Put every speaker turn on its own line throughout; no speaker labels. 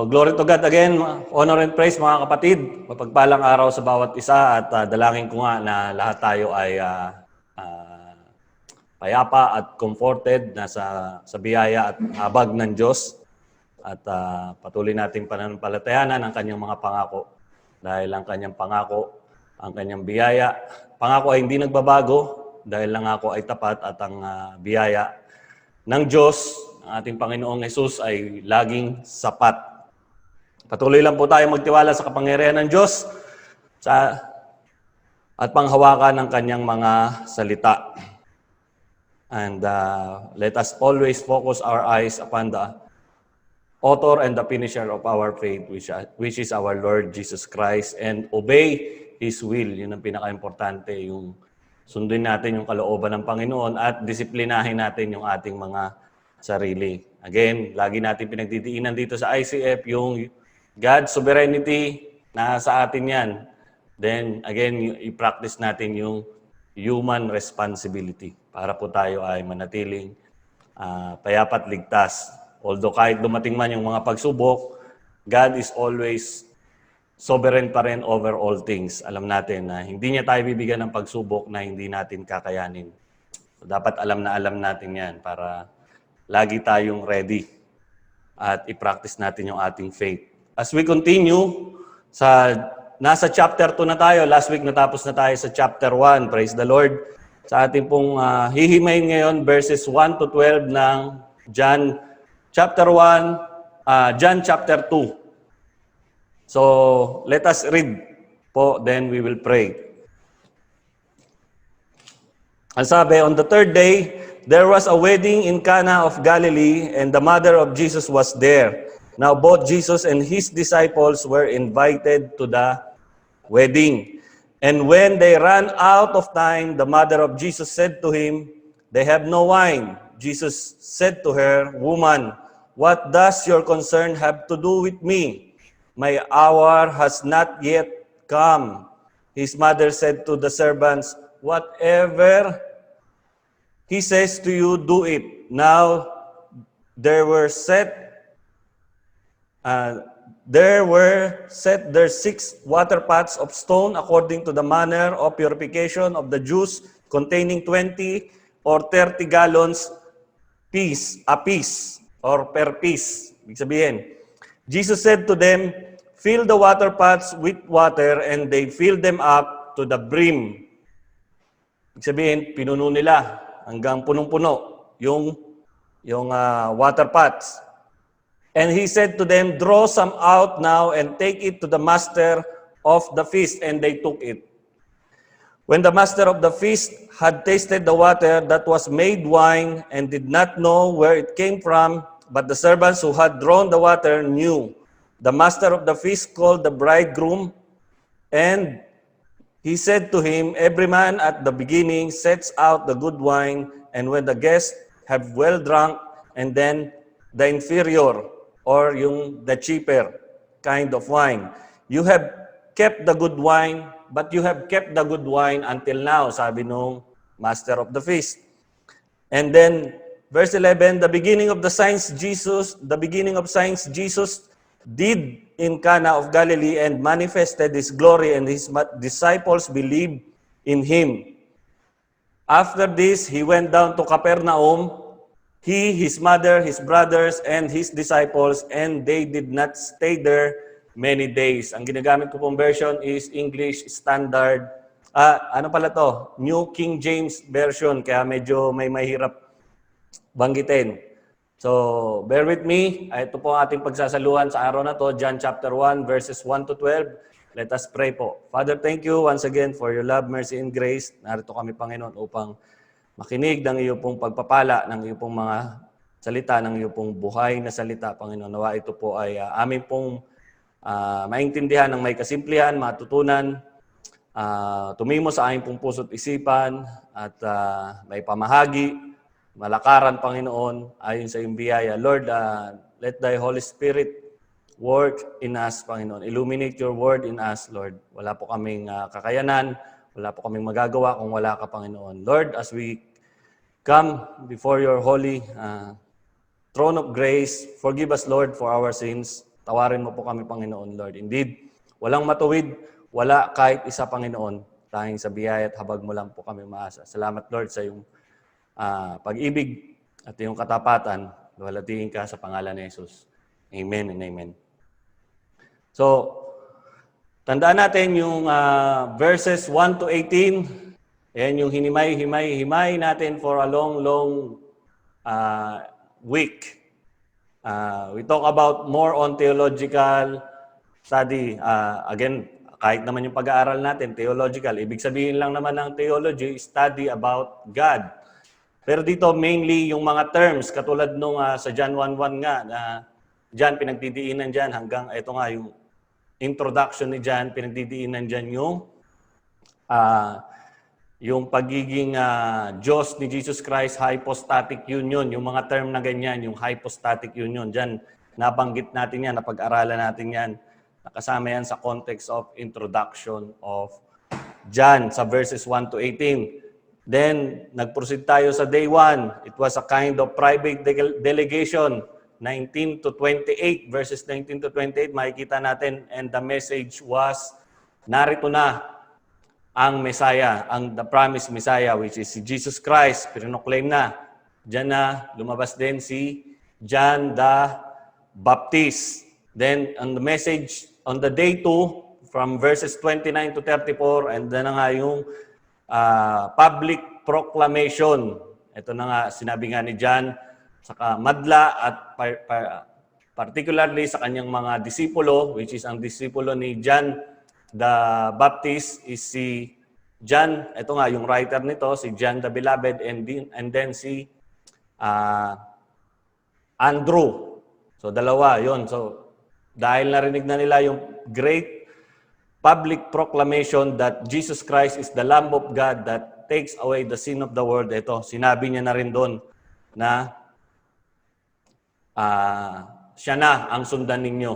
So, glory to God again, honor and praise mga kapatid. Mapagpalang araw sa bawat isa at dalangin ko nga na lahat tayo ay payapa at comforted na sa biyaya at habag ng Diyos. At patuloy nating pananampalatayanan ang kanyang mga pangako. Dahil ang kanyang pangako, ang kanyang biyaya, pangako ay hindi nagbabago dahil ang ako ay tapat at ang biyaya ng Diyos, ang ating Panginoong Hesus ay laging sapat. Patuloy lang po tayo magtiwala sa kapangyarihan ng Diyos at panghawakan ng kanyang mga salita. And let us always focus our eyes upon the author and the finisher of our faith, which is our Lord Jesus Christ, and obey His will. Yun ang pinaka-importante, yung sundin natin yung kalooban ng Panginoon at disiplinahin natin yung ating mga sarili. Again, lagi natin pinagdidiinan dito sa ICF yung God's sovereignty, nasa atin yan. Then, again, i-practice natin yung human responsibility para po tayo ay manatiling payapat ligtas. Although kahit dumating man yung mga pagsubok, God is always sovereign pa rin over all things. Alam natin na hindi niya tayo bibigyan ng pagsubok na hindi natin kakayanin. So, dapat alam natin yan para lagi tayong ready at i-practice natin yung ating faith. As we continue, nasa chapter 2 na tayo. Last week natapos na tayo sa chapter 1. Praise the Lord. Sa ating pong hihimayin ngayon, verses 1 to 12 ng John chapter 1, John chapter 2. So, let us read po, then we will pray. Ang sabi, on the third day, there was a wedding in Cana of Galilee, and the mother of Jesus was there. Now both Jesus and his disciples were invited to the wedding. And when they ran out of time, the mother of Jesus said to him, "They have no wine." Jesus said to her, "Woman, what does your concern have to do with me? My hour has not yet come." His mother said to the servants, "Whatever he says to you, do it." Now there were set there 6 water pots of stone according to the manner of purification of the Jews, containing 20 or 30 gallons apiece or per piece. Ibig sabihin, Jesus said to them, "Fill the water pots with water," and they filled them up to the brim. Ibig sabihin, pinuno nila hanggang punong-puno yung water pots. And he said to them, "Draw some out now and take it to the master of the feast." And they took it. When the master of the feast had tasted the water that was made wine and did not know where it came from, but the servants who had drawn the water knew, the master of the feast called the bridegroom, and he said to him, "Every man at the beginning sets out the good wine, and when the guests have well drunk, and then the inferior, or the cheaper kind of wine. You have kept the good wine, but you have kept the good wine until now," sabi nung master of the feast. And then, verse 11, the beginning of signs Jesus did in Cana of Galilee and manifested his glory, and his disciples believed in him. After this, he went down to Capernaum, he, his mother, his brothers, and his disciples, and they did not stay there many days. Ang ginagamit ko pong version is English Standard. Ano pala to? New King James Version, kaya medyo may mahirap banggitin. So, bear with me. Ito po ang ating pagsasaluhan sa araw na to, John chapter 1, verses 1 to 12. Let us pray po. Father, thank you once again for your love, mercy, and grace. Narito kami, Panginoon, upang makinig ng iyong pong pagpapala, ng iyong pong mga salita, ng iyong pong buhay na salita, Panginoon. Nawa ito po ay amin pong maintindihan ng may kasimplihan, matutunan, tumimo sa aming pong puso't isipan, at may pamahagi, malakaran, Panginoon, ayon sa iyong biyaya. Lord, let thy Holy Spirit work in us, Panginoon. Illuminate your word in us, Lord. Wala po kaming kakayanan, wala po kaming magagawa kung wala ka, Panginoon. Lord, as we come before your holy throne of grace, forgive us, Lord, for our sins. Tawarin mo po kami, Panginoon Lord. Indeed, walang matuwid, wala kahit isa, Panginoon. Tanging sa biyaya at habag mo lang po kami umaasa. Salamat, Lord, sa iyong pag-ibig at iyong katapatan. Luwalhatihin ka sa pangalan ni Jesus. Amen and amen. So, tandaan natin yung verses 1 to 18. Ayan yung himay natin for a long week. We talk about more on theological study. Again, kahit naman yung pag-aaral natin, theological. Ibig sabihin lang naman ng theology, study about God. Pero dito, mainly yung mga terms, katulad nung sa John 1:1 nga, na John, pinagdidiinan dyan hanggang, ito nga, yung introduction ni John, pinagdidiinan dyan yung pagiging Diyos ni Jesus Christ, hypostatic union, yung mga term na ganyan, yung hypostatic union, dyan, nabanggit natin yan, napag-aralan natin yan, nakasama yan sa context of introduction of John sa verses 1 to 18. Then, nag-proceed tayo sa day 1. It was a kind of private delegation, 19 to 28, verses 19 to 28, makikita natin, and the message was, narito na ang Messiah, the promised Messiah, which is si Jesus Christ, pinoclaim na. Diyan na, lumabas din si John the Baptist. Then, on the message, on the day 2, from verses 29 to 34, and then na nga yung public proclamation. Ito na nga, sinabi nga ni John, saka madla at particularly sa kanyang mga disipulo, which is ang disipulo ni John the Baptist is si John, ito nga yung writer nito, si John the Beloved, and then si Andrew. So dalawa, yon. So dahil narinig na nila yung great public proclamation that Jesus Christ is the Lamb of God that takes away the sin of the world, ito, sinabi niya na rin doon na siya na ang sundan ninyo.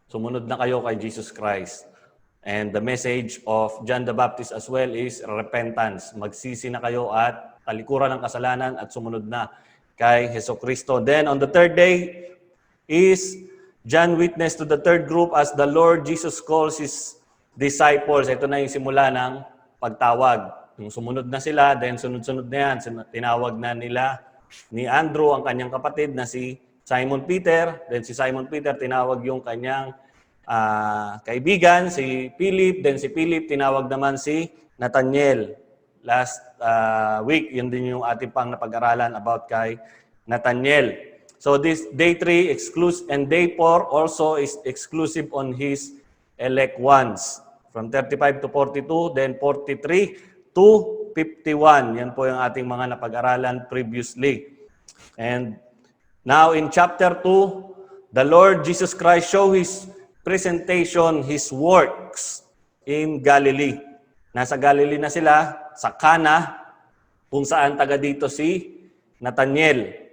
Sumunod na kayo kay Jesus Christ. And the message of John the Baptist as well is repentance. Magsisi na kayo at talikuran ng kasalanan at sumunod na kay Jesucristo. Then on the third day is John witnessed to the third group as the Lord Jesus calls his disciples. Ito na yung simula ng pagtawag. Yung sumunod na sila, then sunod-sunod na yan. Tinawag na nila ni Andrew ang kanyang kapatid na si Simon Peter. Then si Simon Peter tinawag yung kanyang kaibigan, si Philip. Then si Philip tinawag naman si Nathaniel. Last week, yun din yung ating pang napag-aralan about kay Nathaniel. So this day 3 and day 4 also is exclusive on his elect ones. From 35 to 42, then 43 to 51. Yan po yung ating mga napag-aralan previously. And now in chapter 2, the Lord Jesus Christ show his presentation, his works in Galilee. Nasa Galilee na sila, sa Cana, kung saan taga dito si Nathaniel.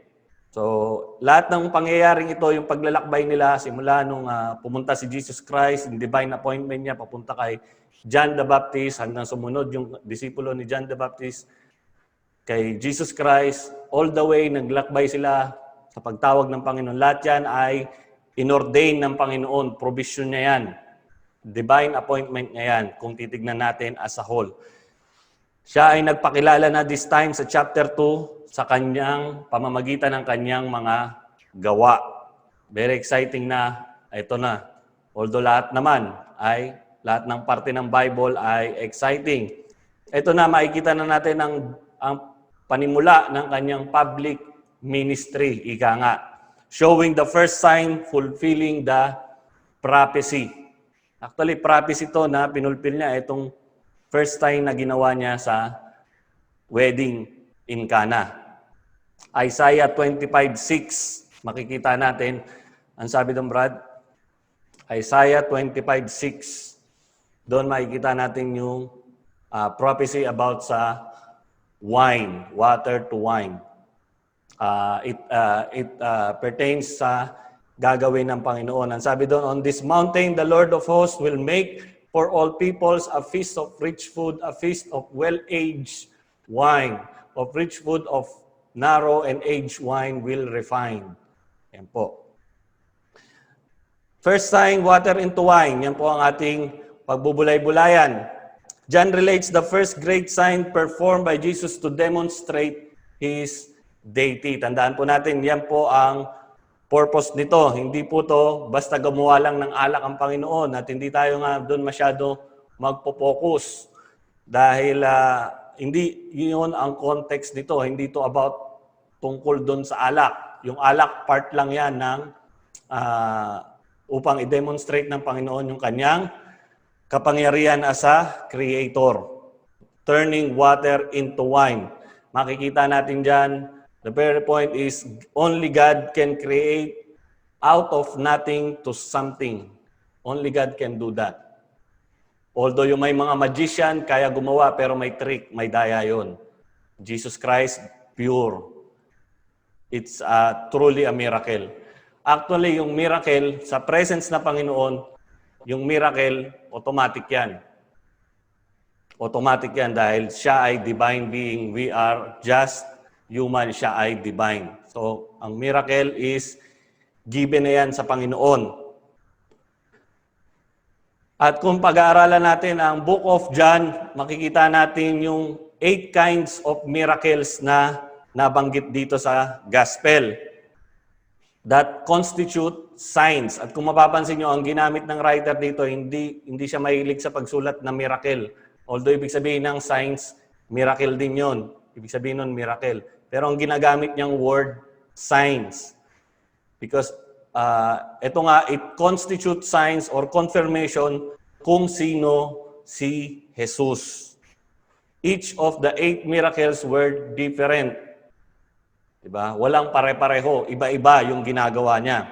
So, lahat ng pangyayaring ito, yung paglalakbay nila, simula nung pumunta si Jesus Christ, yung divine appointment niya, papunta kay John the Baptist, hanggang sumunod yung disipulo ni John the Baptist kay Jesus Christ, all the way, naglakbay sila sa pagtawag ng Panginoon. Lahat yan ay inordain ng Panginoon, provision niya yan. Divine appointment niya yan, kung titignan natin as a whole. Siya ay nagpakilala na this time sa chapter 2, sa kanyang pamamagitan ng kanyang mga gawa. Very exciting na ito na. Although lahat ng parte ng Bible ay exciting. Ito na, makikita na natin ang panimula ng kanyang public ministry, ika nga. Showing the first sign, fulfilling the prophecy. Actually, prophecy ito na pinulpil niya itong first time na ginawa niya sa wedding in Cana. Isaiah 25:6, makikita natin. Ang sabi doon, Brad? Isaiah 25:6. Doon makikita natin yung prophecy about sa wine, water to wine. It pertains sa gagawin ng Panginoon. Ang sabi doon, on this mountain, the Lord of hosts will make for all peoples a feast of rich food, a feast of well-aged wine, of rich food of narrow and aged wine will refine. Yan po. First sign, water into wine. Yan po ang ating pagbubulay-bulayan. John relates the first great sign performed by Jesus to demonstrate His deity. Tandaan po natin, yan po ang purpose nito. Hindi po to basta gumawa lang ng alak ang Panginoon at hindi tayo nga doon masyado magpo-focus. Dahil hindi yun ang context nito. Hindi to about tungkol doon sa alak. Yung alak, part lang yan ng upang i-demonstrate ng Panginoon yung kanyang kapangyarihan as a creator. Turning water into wine. Makikita natin dyan, the very point is, only God can create out of nothing to something. Only God can do that. Although yung may mga magician, kaya gumawa, pero may trick, may daya yun. Jesus Christ, pure. It's truly a miracle. Actually, yung miracle, sa presence na Panginoon, yung miracle, automatic yan. Automatic yan dahil siya ay divine being. We are just human, siya ay divine. So, ang miracle is given na yan sa Panginoon. At kung pag-aaralan natin ang Book of John, makikita natin yung 8 kinds of miracles na nabanggit dito sa Gospel that constitute signs. At kung mapapansin nyo, ang ginamit ng writer dito, hindi siya mahilig sa pagsulat na miracle. Although ibig sabihin ng signs, miracle din yon. Ibig sabihin nun, miracle. Pero ang ginagamit niyang word, signs. Because ito nga, it constitutes signs or confirmation kung sino si Jesus. Each of the 8 miracles were different. Diba? Walang pare-pareho. Iba-iba yung ginagawa niya.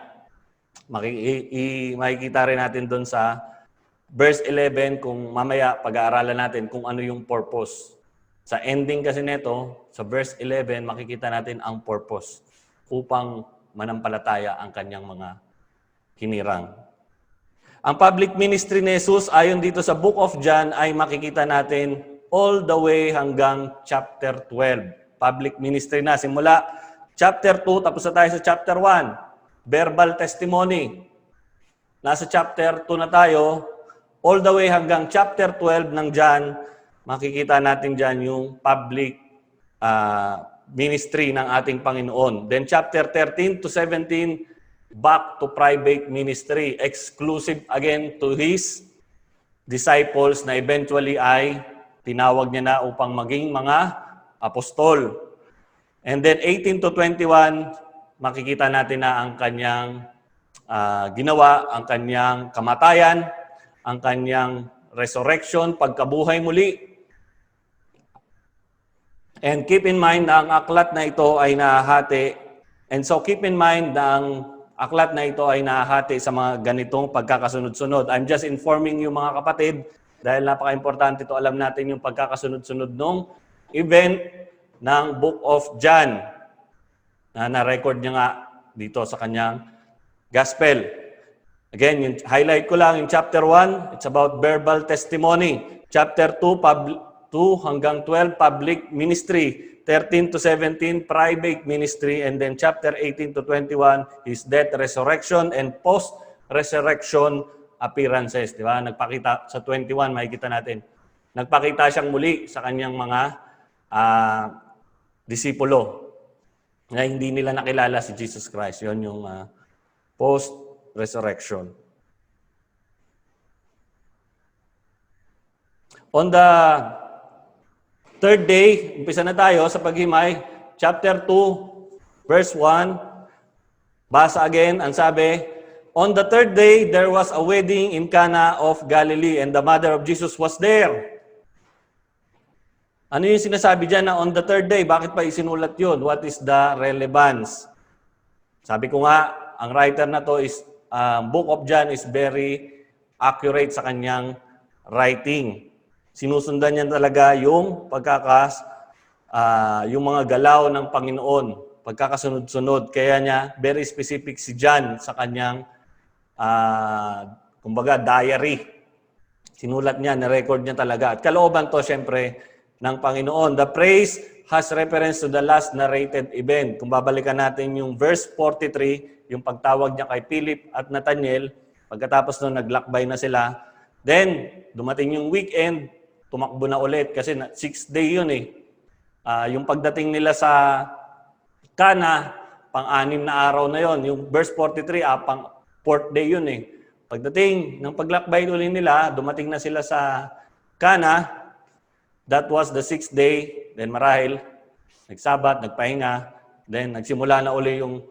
Makikita rin natin doon sa verse 11 kung mamaya pag-aaralan natin kung ano yung purpose. Sa ending kasi nito, sa verse 11, makikita natin ang purpose upang manampalataya ang kanyang mga hinirang. Ang public ministry ni Jesus, ayon dito sa Book of John, ay makikita natin all the way hanggang chapter 12. Public ministry na. Simula chapter 2, tapos na tayo sa chapter 1. Verbal testimony. Nasa chapter 2 na tayo, all the way hanggang chapter 12 ng John, makikita natin dyan yung public ministry ng ating Panginoon. Then chapter 13 to 17, back to private ministry, exclusive again to His disciples na eventually ay tinawag niya na upang maging mga apostol. And then 18 to 21, makikita natin na ang kanyang ginawa, ang kanyang kamatayan, ang kanyang resurrection, pagkabuhay muli. And keep in mind na ang aklat na ito ay nahahati. And so keep in mind na ang aklat na ito ay nahahati sa mga ganitong pagkakasunod-sunod. I'm just informing you mga kapatid, dahil napaka-importante ito, alam natin yung pagkakasunod-sunod ng event ng Book of John na na-record niya nga dito sa kanyang Gospel. Again, yung highlight ko lang yung chapter 1, it's about verbal testimony. Chapter 2, 2 hanggang 12, public ministry. 13 to 17, private ministry. And then chapter 18 to 21, his death, resurrection, and post-resurrection appearances. Di ba? Nagpakita sa 21, makikita natin. Nagpakita siyang muli sa kanyang mga disipulo na hindi nila nakilala si Jesus Christ. Yun yung post-resurrection. On the third day, umpisa na tayo sa paghimay, chapter 2, verse 1. Basa again, ang sabi, on the third day, there was a wedding in Cana of Galilee, and the mother of Jesus was there. Ano yung sinasabi dyan na on the third day? Bakit pa isinulat yun? What is the relevance? Sabi ko nga, ang writer na to is, Book of John is very accurate sa kanyang writing. Sinusundan niya talaga yung yung mga galaw ng Panginoon, pagkakasunod-sunod. Kaya niya, very specific si John sa kanyang, kumbaga, diary. Sinulat niya, na-record niya talaga. At kalooban to, syempre, ng Panginoon. The praise has reference to the last narrated event. Kung babalikan natin yung verse 43, yung pagtawag niya kay Philip at Nathanael, Pagkatapos nun, naglakbay na sila. Then, dumating yung weekend, tumakbo na ulit kasi 6th day yun eh. Yung pagdating nila sa Cana, pang-anim na araw na yon. Yung verse 43, pang 4th day yun eh. Pagdating ng paglakbay ulit nila, dumating na sila sa Cana. That was the 6th day. Then marahil, nagsabat, nagpahinga. Then nagsimula na uli yung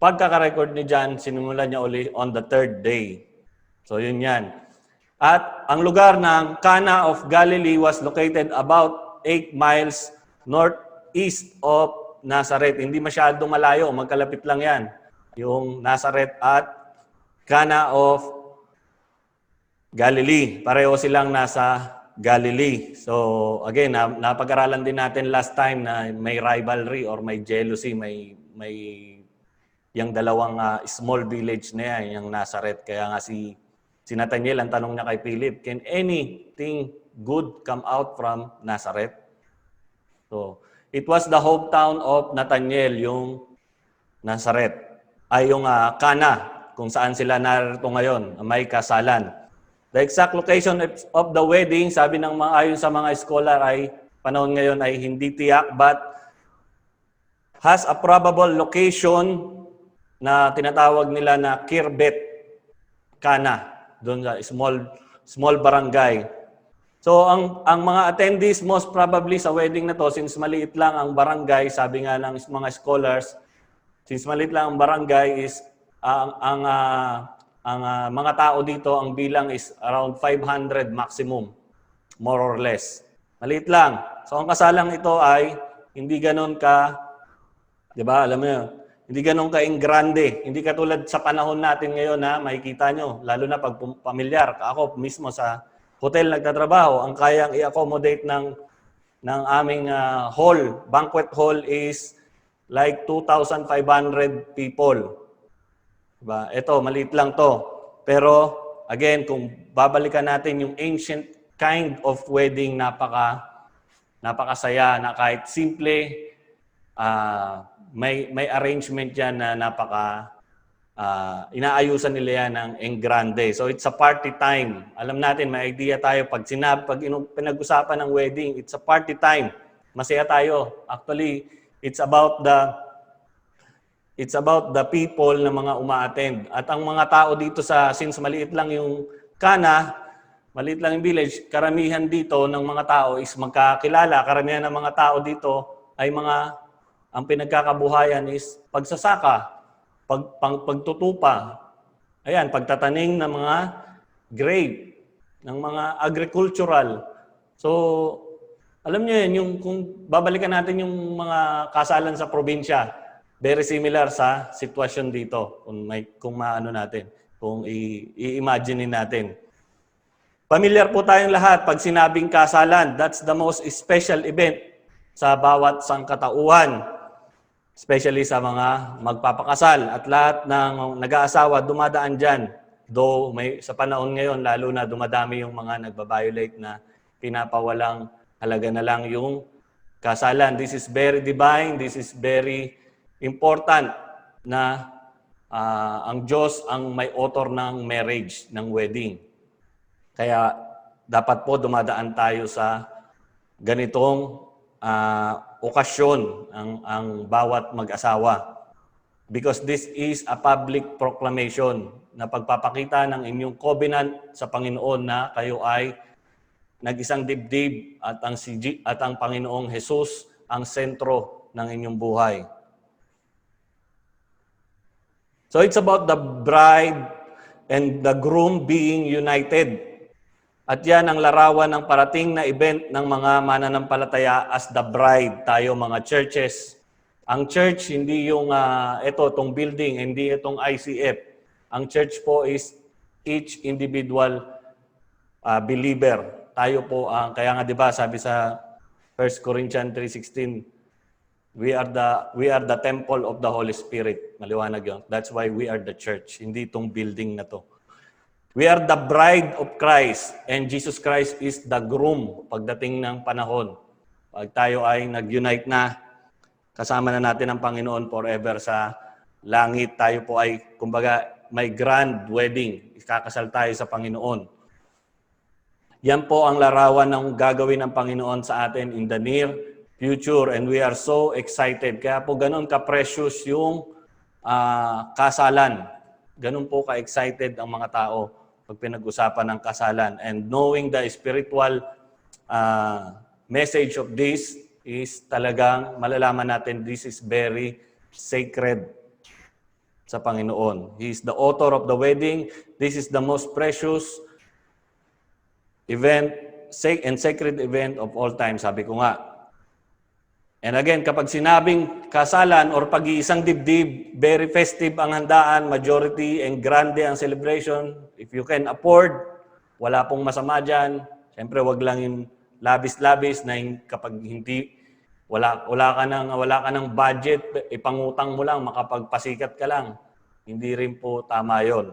pagkakarecord ni John, sinimula niya uli on the 3rd day. So yun yan. At ang lugar ng Cana of Galilee was located about 8 miles northeast of Nazareth. Hindi masyadong malayo, magkalapit lang yan. Yung Nazareth at Cana of Galilee. Pareho silang nasa Galilee. So again, napag-aralan din natin last time na may rivalry or may jealousy, may yung dalawang small village na yan, yung Nazareth. Kaya nga si Nathaniel, ang tanong niya kay Philip, can anything good come out from Nazareth? So, it was the hometown of Nathaniel, yung Nazareth. Ay yung Cana, kung saan sila narito ngayon, may kasalan. The exact location of the wedding, sabi ng ayon sa mga scholar ay panahon ngayon ay hindi tiyak, but has a probable location na tinatawag nila na Kirbet Cana, doon sa small barangay. So ang mga attendees most probably sa wedding na to, since maliit lang ang barangay, sabi nga ng mga scholars, since maliit lang ang barangay is ang mga tao dito, ang bilang is around 500 maximum, more or less. Maliit lang. So ang kasalang ito ay hindi ganoon ka, 'di ba? Alam mo 'yun, hindi ganoon ka grande. Hindi katulad sa panahon natin ngayon na makikita nyo, lalo na pag pamilyar. Ako mismo sa hotel nagtatrabaho, ang kayang i-accommodate ng aming hall, banquet hall is like 2,500 people. Diba? Ito, maliit lang to. Pero, again, kung babalikan natin yung ancient kind of wedding, napakasaya na kahit simple, may arrangement yan na inaayusan nila yan ng enggrande. So it's a party time. Alam natin, may idea tayo pag pinag-usapan ng wedding, it's a party time. Masaya tayo. Actually, it's about the people na mga uma-attend. At ang mga tao dito since maliit lang yung Cana, maliit lang yung village, karamihan dito ng mga tao is magkakilala. Karamihan ng mga tao dito ay ang pinagkakabuhayan is pagsasaka, pagtutupa, ayan, pagtatanim ng mga grape, ng mga agricultural. So, alam niyo yan, kung babalikan natin yung mga kasalan sa probinsya, very similar sa sitwasyon dito, kung i-imagine natin. Familiar po tayong lahat, pag sinabing kasalan, that's the most special event sa bawat sangkatauhan. Especially sa mga magpapakasal at lahat ng nag-aasawa dumadaan dyan. Though sa panahon ngayon, lalo na dumadami yung mga nagbabiolate na pinapawalang halaga na lang yung kasalan. This is very divine, this is very important na ang Diyos ang may author ng marriage, ng wedding. Kaya dapat po dumadaan tayo sa ganitong okasyon ang bawat mag-asawa. Because this is a public proclamation na pagpapakita ng inyong covenant sa Panginoon na kayo ay nag-isang dibdib at ang Panginoong Jesus ang sentro ng inyong buhay. So it's about the bride and the groom being united. At yan ang larawan ng parating na event ng mga mananampalataya as the bride, tayo mga churches. Ang church, hindi yung itong building, hindi itong ICF. Ang church po is each individual believer. Tayo po kaya nga 'di ba sabi sa 1 Corinthians 3:16, we are the temple of the Holy Spirit. Maliwanag 'yon. That's why we are the church, hindi itong building na to. We are the bride of Christ and Jesus Christ is the groom pagdating ng panahon. Pag tayo ay nag-unite na, kasama na natin ang Panginoon forever sa langit. Tayo po ay, kumbaga, may grand wedding. Ikakasal tayo sa Panginoon. Yan po ang larawan ng gagawin ng Panginoon sa atin in the near future, and we are so excited. Kaya po ganun ka-precious yung kasalan. Ganun po ka-excited ang mga tao pag pinag-usapan ng kasalan. And knowing the spiritual message of this is talagang malalaman natin this is very sacred sa Panginoon. He is the author of the wedding. This is the most precious event and sacred event of all time, sabi ko nga. And again, kapag sinabing kasalan or pag-iisang dibdib, very festive ang handaan, majority and grande ang celebration. If you can afford, wala pong masama dyan. Siyempre, wag lang yung labis-labis na kapag hindi, wala ka ng budget, ipangutang mo lang, makapagpasikat ka lang. Hindi rin po tama yon.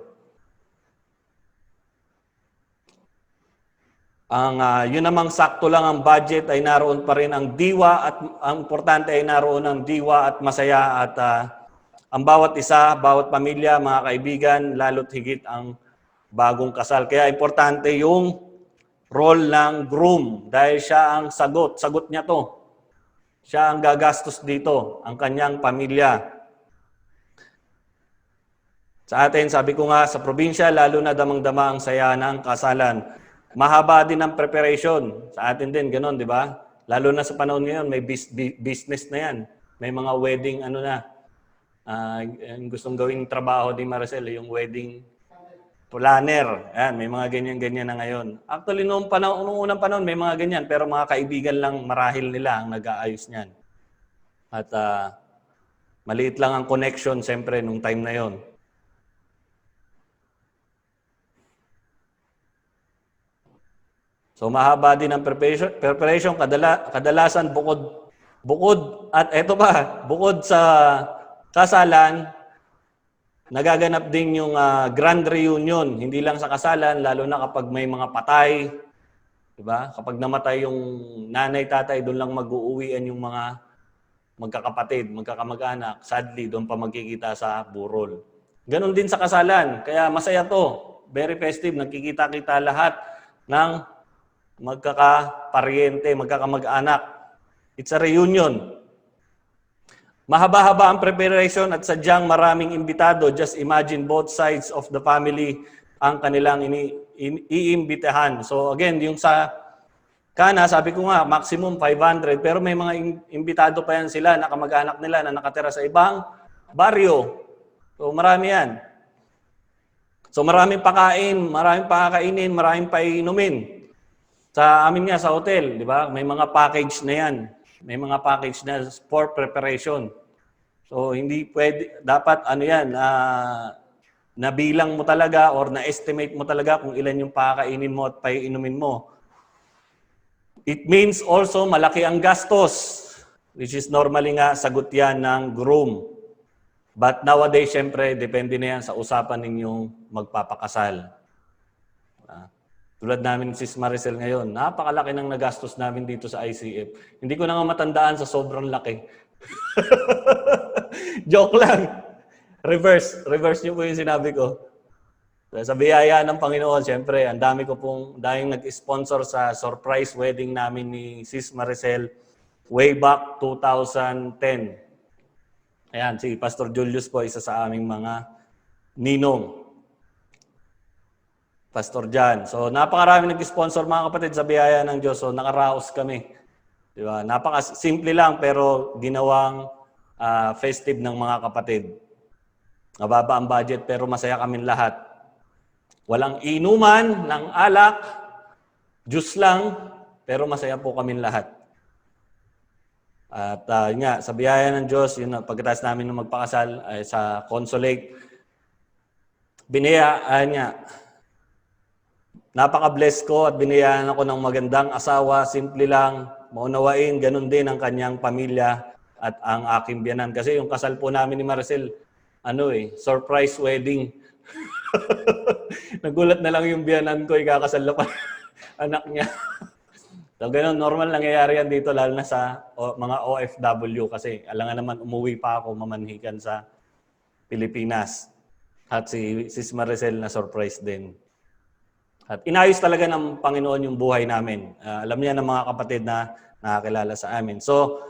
Yun namang sakto lang ang budget ay naroon pa rin ang diwa at ang importante ay naroon ang diwa at masaya at ang bawat isa, bawat pamilya, mga kaibigan, lalo't higit ang bagong kasal. Kaya importante yung role ng groom dahil siya ang sagot niya to. Siya ang gagastos dito, ang kanyang pamilya. Sa atin, sabi ko nga, sa probinsya, lalo na damang-dama ang saya ng kasalan. Mahaba din ang preparation. Sa atin din, gano'n, di ba? Lalo na sa panahon ngayon, may business na yan. May mga wedding, gustong gawing trabaho ni Maricel, yung wedding planner. Yan, may mga ganyan-ganyan na ngayon. Actually, noong unang panahon, may mga ganyan. Pero mga kaibigan lang, marahil nila ang nag-aayos niyan. At maliit lang ang connection, siyempre, nung time na yon. So mahaba din ang preparation. Kadalasan bukod at eto pa, bukod sa kasalan, nagaganap din yung grand reunion. Hindi lang sa kasalan, lalo na kapag may mga patay. Diba? Kapag namatay yung nanay, tatay, doon lang mag-uuwian yung mga magkakapatid, magkakamag-anak. Sadly, doon pa magkikita sa burol. Ganon din sa kasalan. Kaya masaya to. Very festive. Nagkikita-kita lahat ng magkakaparyente, magkakamag-anak. It's a reunion. Mahaba-haba ang preparation at sadyang maraming imbitado. Just imagine both sides of the family ang kanilang iimbitahan. So again, yung sa Kana, sabi ko nga, maximum 500. Pero may mga imbitado pa yan sila na kamag-anak nila na nakatira sa ibang baryo. So marami yan. So maraming pakain, maraming pakakainin, maraming painumin. Sa amin nga sa hotel, di ba? May mga package na yan. May mga package na for preparation. So hindi pwede, dapat nabilang mo talaga or na-estimate mo talaga kung ilan yung pakakainin mo at paiinumin mo. It means also malaki ang gastos, which is normally nga sagot yan ng groom. But nowadays, syempre, depende na yan sa usapan ninyong magpapakasal. Tulad namin si Maricel ngayon, napakalaki ng nagastos namin dito sa ICF. Hindi ko na nga matandaan sa sobrang laki. Joke lang. Reverse niyo po yung sinabi ko. Sa biyaya ng Panginoon, siyempre, ang dami ko pong dahil nag-sponsor sa surprise wedding namin ni Sis Maricel way back 2010. Ayan, si Pastor Julius po, isa sa aming mga ninong. Pastor John. So, napakarami nag-sponsor mga kapatid sa biyaya ng Diyos. So, nakaraos kami. Di ba? Napaka-simple lang pero ginawang festive ng mga kapatid. Mababa ang budget pero masaya kaming lahat. Walang inuman ng alak, juice lang, pero masaya po kaming lahat. At nga, sa biyaya ng Diyos, yun, pagkatapos namin ng magpakasal ay sa consulate, biniyaan niya. Napaka-bless ko at biniyaan ako ng magandang asawa, simple lang, maunawain, ganun din ang kanyang pamilya at ang aking biyanan. Kasi yung kasal po namin ni Maricel, surprise wedding. Nagulat na lang yung biyanan ko, ikakasal na pa anak niya. So ganun, normal nangyayari yan dito, lalo na sa mga OFW kasi alangan naman umuwi pa ako mamanhikan sa Pilipinas. At si Sis Maricel na surprise din. At inayos talaga ng Panginoon yung buhay namin. Alam niya ng mga kapatid na nakakilala sa amin. So,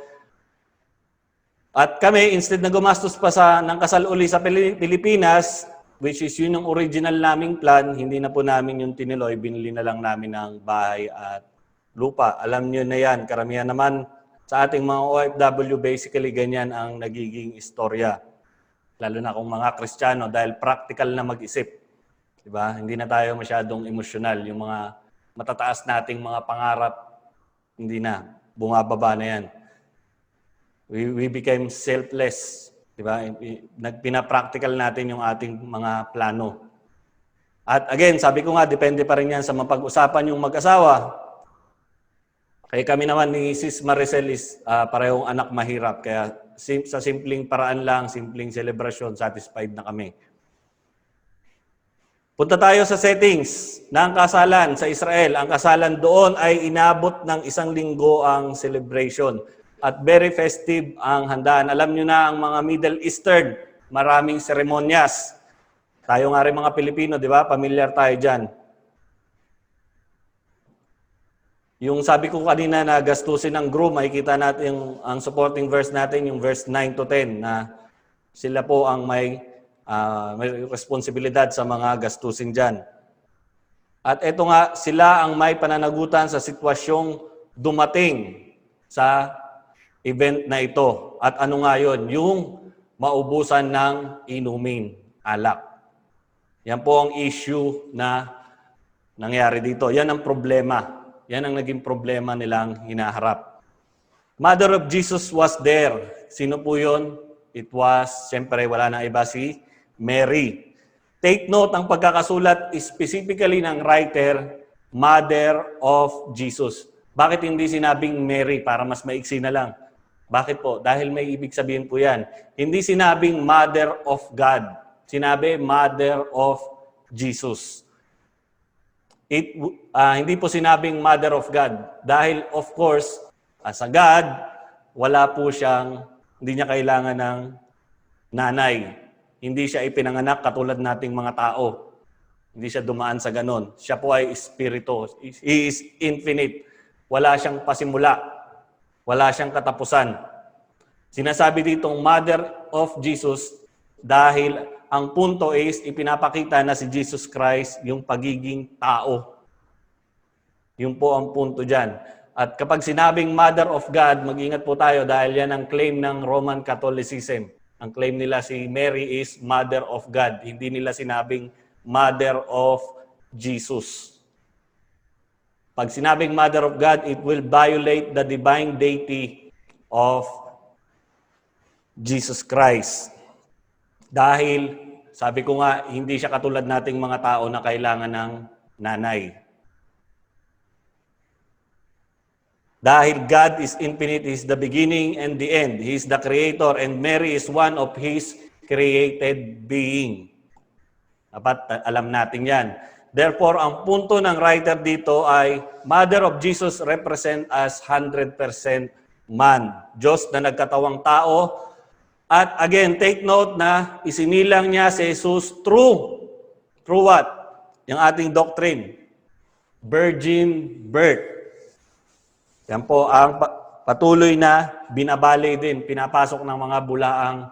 at kami, instead na gumastos pa ng kasal uli sa Pilipinas, which is yun yung original naming plan, hindi na po namin yung tinuloy, binili na lang namin ng bahay at lupa. Alam niyo na yan, karamihan naman sa ating mga OFW, basically ganyan ang nagiging istorya. Lalo na kung mga Kristiyano, dahil practical na mag-isip. Diba? Hindi na tayo masyadong emosyonal. Yung mga matataas nating mga pangarap, hindi na. Bumababa na yan. We became selfless. Diba? Pinapractical natin yung ating mga plano. At again, sabi ko nga, depende pa rin yan sa mapag-usapan yung mag-asawa. Kaya kami naman ni Sis Maricel is parehong anak mahirap. Kaya sa simpleng paraan lang, simpleng celebration, satisfied na kami. Punta tayo sa settings ng kasalan sa Israel. Ang kasalan doon ay inabot ng 1 linggo ang celebration. At very festive ang handaan. Alam nyo na ang mga Middle Eastern, maraming seremonyas. Tayo nga rin mga Pilipino, di ba? Pamilyar tayo dyan. Yung sabi ko kanina na gastusin ng groom, makikita natin ang supporting verse natin, yung verse 9 to 10, na sila po ang may responsibilidad sa mga gastusin dyan. At ito nga, sila ang may pananagutan sa sitwasyong dumating sa event na ito. At ano nga yun? Yung maubusan ng inumin, alak. Yan po ang issue na nangyari dito. Yan ang problema. Yan ang naging problema nilang hinaharap. Mother of Jesus was there. Sino po yun? It was, siyempre, wala na iba, si Mary. Take note, ang pagkakasulat specifically ng writer, Mother of Jesus. Bakit hindi sinabing Mary para mas maiksi na lang? Bakit po? Dahil may ibig sabihin po yan. Hindi sinabing Mother of God. Sinabi Mother of Jesus. Hindi po sinabing Mother of God. Dahil of course, as a God, wala po siyang, hindi niya kailangan ng nanay. Hindi siya ipinanganak katulad nating mga tao. Hindi siya dumaan sa ganon. Siya po ay espiritu. He is infinite. Wala siyang pasimula. Wala siyang katapusan. Sinasabi ditong Mother of Jesus dahil ang punto is ipinapakita na si Jesus Christ yung pagiging tao. Yun po ang punto dyan. At kapag sinabing Mother of God, mag-ingat po tayo dahil yan ang claim ng Roman Catholicism. Ang claim nila si Mary is Mother of God. Hindi nila sinabing Mother of Jesus. Pag sinabing Mother of God, it will violate the divine deity of Jesus Christ. Dahil, sabi ko nga, hindi siya katulad nating mga tao na kailangan ng nanay. Dahil God is infinite, He is the beginning and the end. He is the creator and Mary is one of His created being. Dapat alam natin yan. Therefore, ang punto ng writer dito ay Mother of Jesus represent as 100% man. Diyos na nagkatawang tao. At again, take note na isinilang niya si Jesus through what? Yung ating doctrine. Virgin birth. Yan po ang patuloy na binabali din, pinapasok ng mga bulaang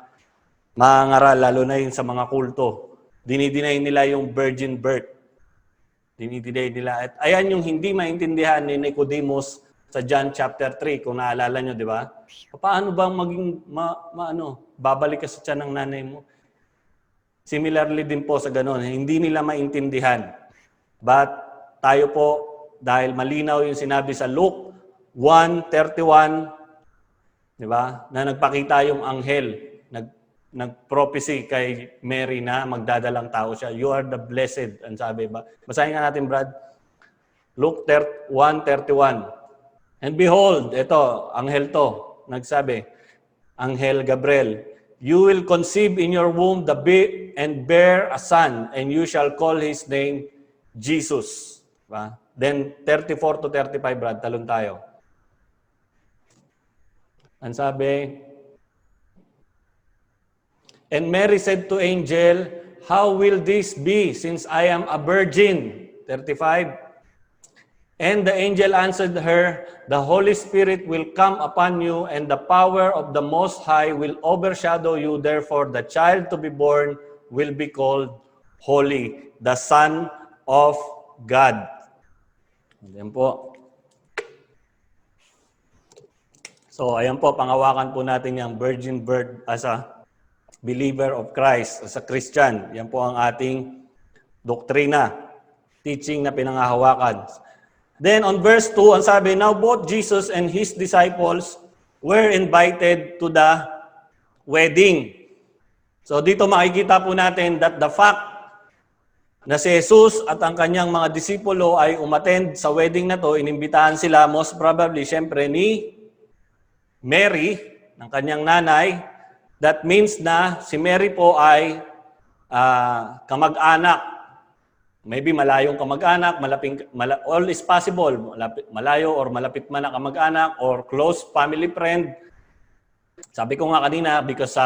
mga ngaral, lalo na yun sa mga kulto. Dinidinay nila yung virgin birth. Dinidinay nila. At ayan yung hindi maintindihan ni Nicodemus sa John chapter 3, kung naalala nyo, di ba? Paano bang maging, babalik ka sa tiyan ng nanay mo? Similarly din po sa ganun, hindi nila maintindihan. But tayo po, dahil malinaw yung sinabi sa Luke 1:31, di ba? Na nagpakita yung anghel, nag-prophecy kay Mary na magdadalang tao siya. You are the blessed. Ang sabi ba? Basahin nga natin, Brad. Luke 1:31. And behold, ito, anghel to, nagsabi, Anghel Gabriel, you will conceive in your womb and bear a son, and you shall call his name Jesus. Diba? Then 34 to 35, Brad, talon tayo. Ang sabi, and Mary said to angel, how will this be since I am a virgin? 35. And the angel answered her, the Holy Spirit will come upon you, and the power of the Most High will overshadow you. Therefore, the child to be born will be called Holy, the Son of God. Ayan po. So, ayan po, pangawakan po natin yung virgin birth as a believer of Christ, as a Christian. Yan po ang ating doktrina, teaching na pinangahawakan. Then on verse 2, ang sabi, now both Jesus and his disciples were invited to the wedding. So dito makikita po natin that the fact na si Jesus at ang kanyang mga disipulo ay umattend sa wedding na to, inimbitahan sila most probably, syempre, ni Mary, ng kanyang nanay. That means na si Mary po ay kamag-anak. Maybe malayong kamag-anak, all is possible. Malayo or malapit man na kamag-anak or close family friend. Sabi ko nga kanina, because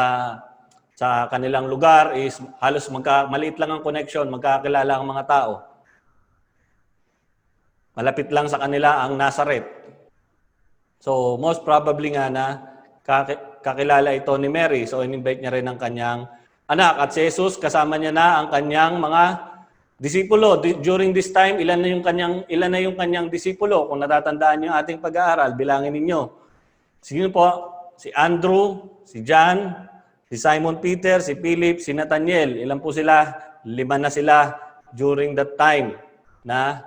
sa kanilang lugar is halos maliit lang ang connection, magkakilala ang mga tao. Malapit lang sa kanila ang Nazareth. So, most probably nga na kakilala ito ni Mary. So, in-invite niya rin ang kanyang anak. At si Jesus, kasama niya na ang kanyang mga disipulo. During this time, ilan na yung kanyang disipulo? Kung natatandaan niyo ating pag-aaral, bilangin ninyo. Sino po? Si Andrew, si John, si Simon Peter, si Philip, si Nathaniel. Ilan po sila? 5 na sila during that time na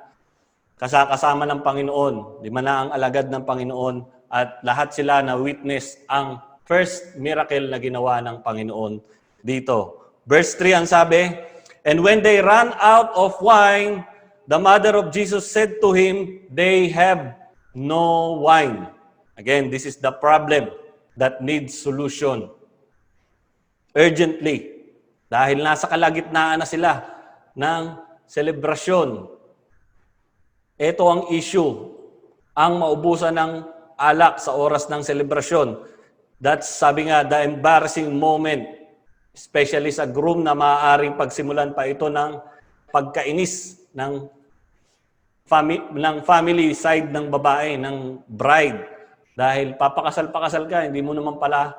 kasama ng Panginoon. 5 na ang alagad ng Panginoon at lahat sila na witness ang first miracle na ginawa ng Panginoon dito. Verse 3 ang sabi, and when they ran out of wine, the mother of Jesus said to him, they have no wine. Again, this is the problem that needs solution urgently. Dahil nasa kalagitnaan na sila ng selebrasyon. Ito ang issue, ang maubusan ng alak sa oras ng selebrasyon. That's, sabi nga, the embarrassing moment, especially sa groom na maaaring pagsimulan pa ito ng pagkainis ng family side ng babae, ng bride. Dahil papakasal-pakasal ka, hindi mo naman pala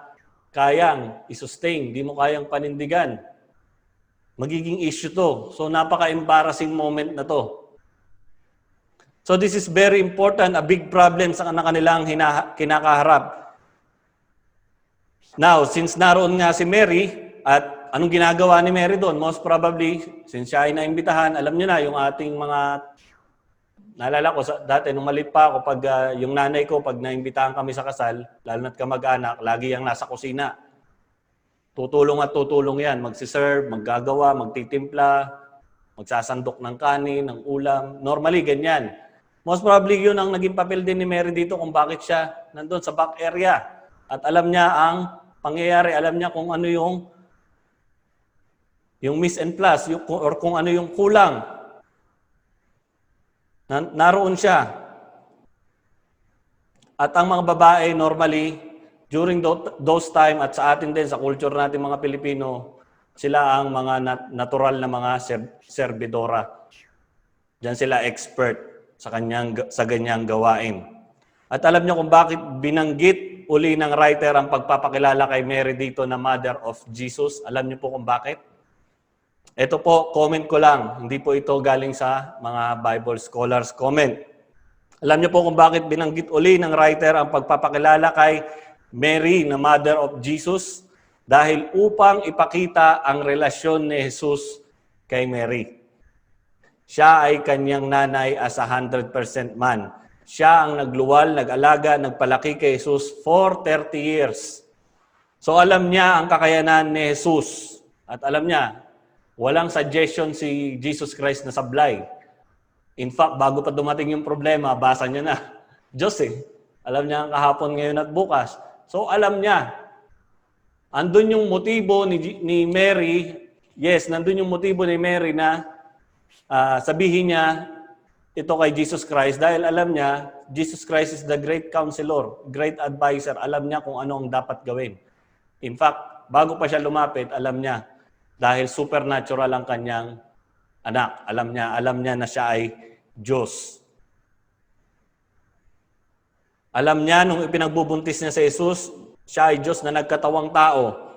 kayang i-sustain, hindi mo kayang panindigan. Magiging issue to. So napaka-embarrassing moment na to. So this is very important, a big problem sa kanilang kinakaharap. Now, since naroon nga si Mary, at anong ginagawa ni Mary doon? Most probably, since siya ay naimbitahan, alam niyo na, yung ating mga, naalala ko, dati nung maliit pa ako, pag yung nanay ko, pag naimbitahan kami sa kasal, lalo na't kamag-anak, lagi yung nasa kusina. Tutulong at tutulong yan, magsiserve, maggagawa, magtitimpla, magsasandok ng kanin, ng ulam. Normally, ganyan. Most probably yun ang naging papel din ni Mary dito kung bakit siya nandun sa back area. At alam niya ang pangyayari, alam niya kung ano yung miss and plus, or kung ano yung kulang. Naroon siya. At ang mga babae normally, during those time at sa atin din, sa culture natin mga Pilipino, sila ang mga natural na mga servidora. Diyan sila expert sa ganyang gawain. At alam niyo kung bakit binanggit uli ng writer ang pagpapakilala kay Mary dito na Mother of Jesus. Alam niyo po kung bakit? Ito po, comment ko lang. Hindi po ito galing sa mga Bible scholars comment. Alam niyo po kung bakit binanggit uli ng writer ang pagpapakilala kay Mary na Mother of Jesus? Dahil upang ipakita ang relasyon ni Jesus kay Mary. Siya ay kanyang nanay as 100% man. Siya ang nagluwal, nag-alaga, nagpalaki kay Jesus for 30 years. So alam niya ang kakayanan ni Jesus. At alam niya, walang suggestion si Jesus Christ na sablay. In fact, bago pa dumating yung problema, basa niya na. Diyos Alam niya ang kahapon, ngayon at bukas. So alam niya. Andun yung motibo ni Mary. Yes, nandun yung motibo ni Mary na sabihin niya ito kay Jesus Christ dahil alam niya, Jesus Christ is the great counselor, great advisor. Alam niya kung ano ang dapat gawin. In fact, bago pa siya lumapit, alam niya Dahil supernatural ang kanyang anak. Alam niya na siya ay Diyos. Alam niya nung ipinagbubuntis niya si Jesus, siya ay Diyos na nagkatawang tao.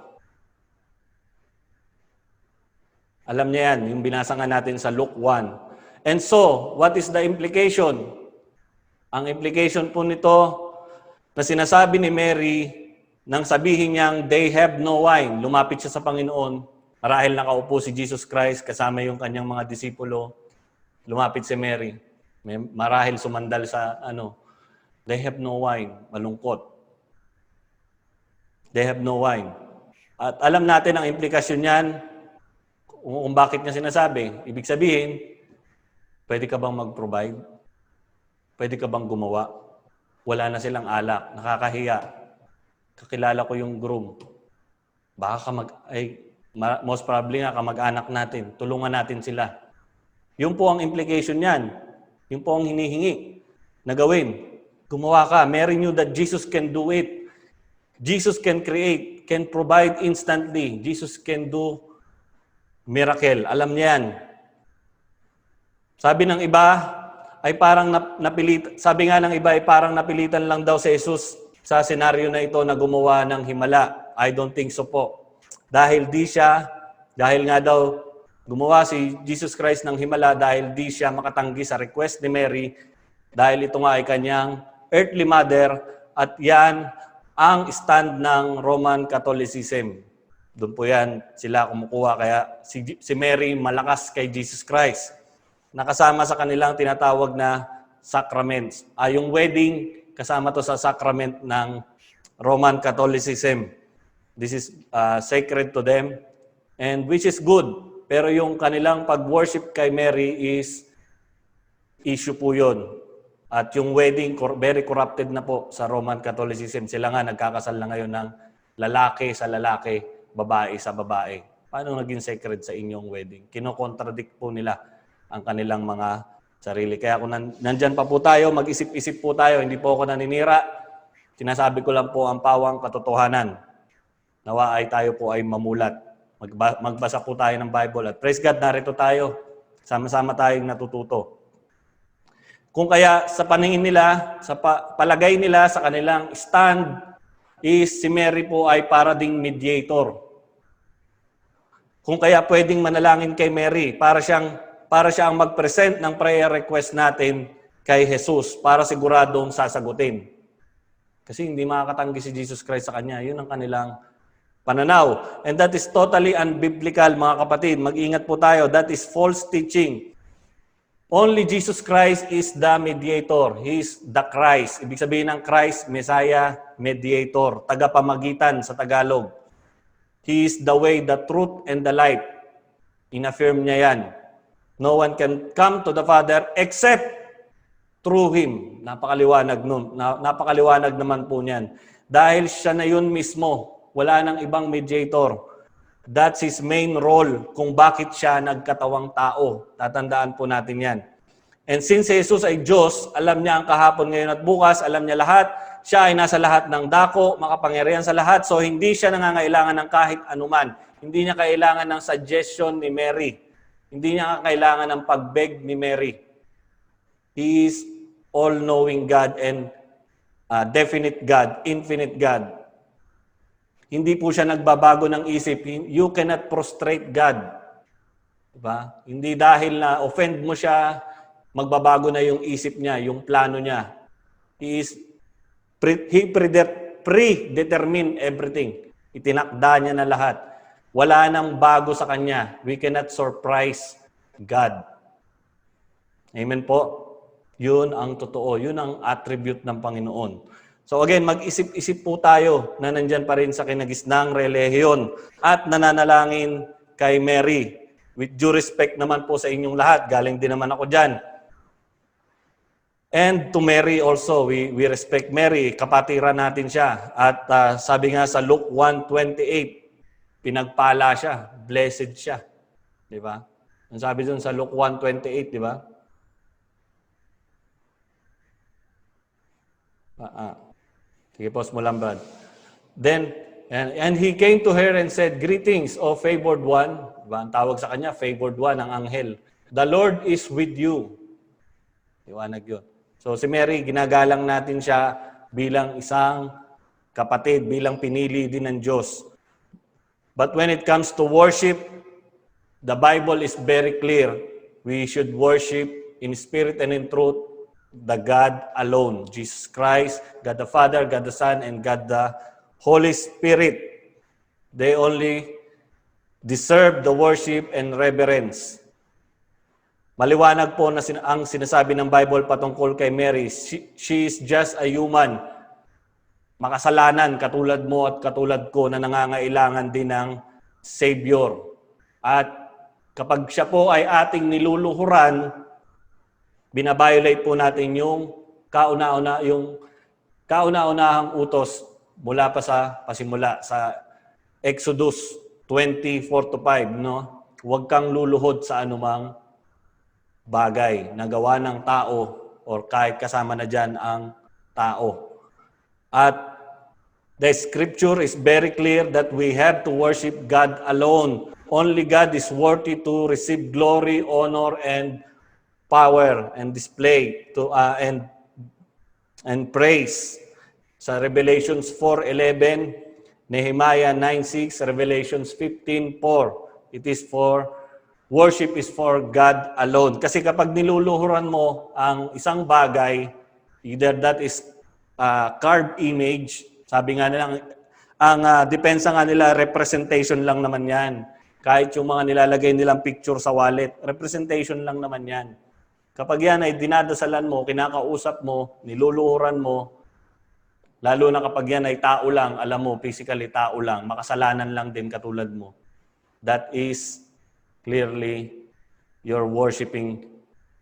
Alam niya yan, yung binasa nga natin sa Luke 1. And so, what is the implication? Ang implication po nito na sinasabi ni Mary nang sabihin niyang they have no wine. Lumapit siya sa Panginoon. Marahil nakaupo si Jesus Christ kasama yung kanyang mga disipulo. Lumapit si Mary. Marahil sumandal sa they have no wine. Malungkot. They have no wine. At alam natin ang implikasyon niyan kung bakit niya sinasabi. Ibig sabihin, pwede ka bang mag-provide? Pwede ka bang gumawa? Wala na silang alak. Nakakahiya. Kakilala ko yung groom. Baka most probably nga kamag-anak natin. Tulungan natin sila. Yun po ang implication niyan. Yun po ang hinihingi na gawin. Gumawa ka. Mary knew that Jesus can do it. Jesus can create, can provide instantly. Jesus can do miracle. Alam niya yan. Sabi ng iba ay parang sabi nga ng iba ay parang napilitan lang daw si Jesus sa senaryo na ito na gumawa ng himala. I don't think so po. Dahil nga daw gumawa si Jesus Christ ng himala dahil di siya makatanggi sa request ni Mary dahil ito nga ay kanyang earthly mother at yan ang stand ng Roman Catholicism. Doon po yan sila kumukuha. Kaya si Mary malakas kay Jesus Christ. Nakasama sa kanilang tinatawag na sacraments. Yung wedding, kasama to sa sacrament ng Roman Catholicism. This is sacred to them, and which is good. Pero yung kanilang pag-worship kay Mary is issue po yun. At yung wedding, very corrupted na po sa Roman Catholicism. Sila nga nagkakasal na ngayon ng lalaki sa lalaki, babae sa babae. Paano naging sacred sa inyong wedding? Kino-contradict po nila ang kanilang mga sarili. Kaya kung nandyan pa po tayo, mag-isip-isip po tayo. Hindi po ako naninira. Sinasabi ko lang po ang pawang katotohanan. Nawa ay tayo po ay mamulat. Magbasa po tayo ng Bible. At praise God, narito tayo. Sama-sama tayong natututo. Kung kaya sa paningin nila, sa palagay nila sa kanilang stand, is si Mary po ay para ding mediator. Kung kaya pwedeng manalangin kay Mary, para siya ang mag-present ng prayer request natin kay Jesus para siguradong sasagutin. Kasi hindi makakatanggi si Jesus Christ sa kanya. Yun ang kanilang pananaw. And that is totally unbiblical, mga kapatid. Mag-ingat po tayo. That is false teaching. Only Jesus Christ is the mediator. He is the Christ. Ibig sabihin ng Christ, Messiah, mediator, tagapamagitan sa Tagalog. He is the way, the truth, and the light. In-affirm niya yan. No one can come to the Father except through Him. Napakaliwanag naman po niyan. Dahil siya na yun mismo. Wala nang ibang mediator. That's His main role kung bakit siya nagkatawang tao. Tatandaan po natin yan. And since Jesus ay Diyos, alam niya ang kahapon, ngayon at bukas, alam niya lahat. Siya ay nasa lahat ng dako, makapangyarihan sa lahat. So hindi siya nangangailangan ng kahit anuman. Hindi niya kailangan ng suggestion ni Mary. Hindi niya kailangan ng pag-beg ni Mary. He is all-knowing God and definite God, infinite God. Hindi po siya nagbabago ng isip. You cannot prostrate God. Diba? Hindi dahil na offend mo siya, magbabago na yung isip niya, yung plano niya. He predetermined everything. Itinakda niya na lahat. Wala nang bago sa kanya. We cannot surprise God. Amen po. Yun ang totoo. Yun ang attribute ng Panginoon. So again, mag-isip-isip po tayo na nandyan pa rin sa kinagisnang relihiyon at nananalangin kay Mary. With due respect naman po sa inyong lahat. Galing din naman ako dyan. And to Mary also, we respect Mary. Kapatiran natin siya. At sabi nga sa Luke 1:28, pinagpala siya. Blessed siya. Di ba? Ang sabi dun sa Luke 1:28, di ba? Sige, pause mo lang, Brad. Then, And he came to her and said, "Greetings, O favored one." Diba? Ang tawag sa kanya, favored one, ang anghel. "The Lord is with you." Liwanag yun. So si Mary, ginagalang natin siya bilang isang kapatid, bilang pinili din ng Diyos. But when it comes to worship, the Bible is very clear. We should worship in spirit and in truth the God alone. Jesus Christ, God the Father, God the Son, and God the Holy Spirit. They only deserve the worship and reverence. Maliwanag po na ang sinasabi ng Bible patungkol kay Mary. She is just a human. Makasalanan katulad mo at katulad ko na nangangailangan din ng Savior. At kapag siya po ay ating niluluhuran, binabiolate po natin yung kauna-unahang utos mula pa sa pasimula sa Exodus 20:4-5, no? Huwag kang luluhod sa anumang bagay na gawa ng tao or kahit kasama na dyan ang tao. At the scripture is very clear that we have to worship God alone. Only God is worthy to receive glory, honor, and power and display to and praise. Sa Revelations 4:11, Nehemiah 9:6, Revelations 15:4, it is for worship is for God alone. Kasi kapag niluluhuran mo ang isang bagay, either that is carved image, sabi nga nila, ang depensa nga nila, representation lang naman yan. Kahit yung mga nilalagay nilang picture sa wallet, representation lang naman yan. Kapag yan ay dinadasalan mo, kinakausap mo, niluluhuran mo, lalo na kapag yan ay tao lang, alam mo, physically tao lang, makasalanan lang din katulad mo. That is clearly you're worshiping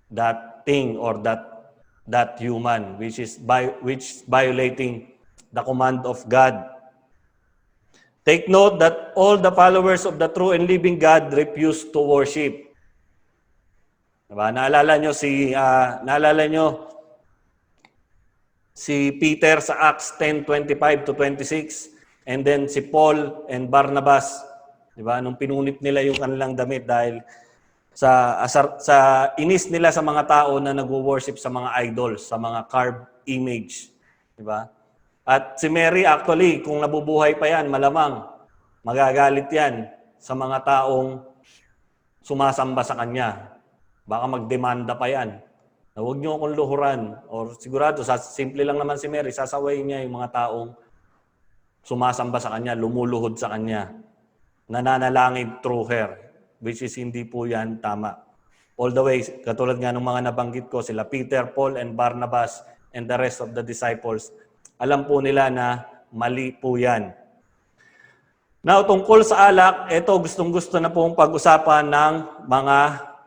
that thing or that human which violating the command of God. Take note that all the followers of the true and living God refuse to worship. Diba? Naalala nyo si Peter sa Acts 10:25-26, and then si Paul and Barnabas, diba? Nung pinunit nila yung kanilang damit dahil sa inis nila sa mga tao na nagwo-worship sa mga idols, sa mga carved image, diba? At si Mary actually, kung nabubuhay pa yan, malamang magagalit yan sa mga taong sumasamba sa kanya. Baka magdemanda pa yan. Na huwag niyo akong luhuran. Or sigurado, simple lang naman si Mary, sasawayin niya yung mga taong sumasamba sa kanya, lumuluhod sa kanya, nananalangin through her, which is hindi po yan tama. All the way, katulad nga ng mga nabanggit ko, sila Peter, Paul, and Barnabas, and the rest of the disciples, alam po nila na mali po yan. Now, tungkol sa alak, ito gustong-gusto na pong pag-usapan ng mga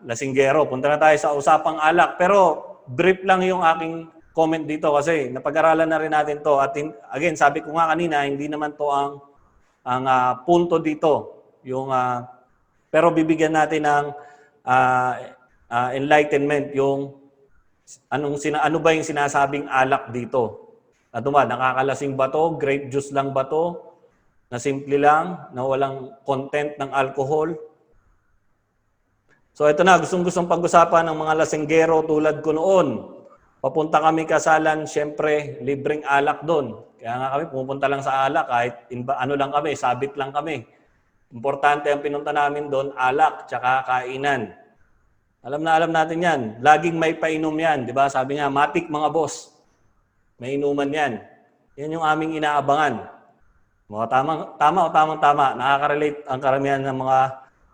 lasinggero. Punta na tayo sa usapang alak. Pero brief lang yung aking comment dito kasi napag-aralan na rin natin to. At again, sabi ko nga kanina, hindi naman to ang punto dito. Pero bibigyan natin ng enlightenment yung ano ba yung sinasabing alak dito. Ano ba, nakakalasing ba to? Grape juice lang ba to? Na simple lang, na walang content ng alcohol? So ito na, gustong-gustong pag-usapan ng mga lasinggero tulad ko noon. Papunta kami kasalan, syempre, libreng alak doon. Kaya nga kami, pumunta lang sa alak, kahit ano lang kami, sabit lang kami. Importante ang pinunta namin doon, alak, tsaka kainan. Alam natin yan. Laging may painom yan, di ba? Sabi nga, matik mga boss. May inuman yan. Yan yung aming inaabangan. Mga tama. Nakaka-relate ang karamihan ng mga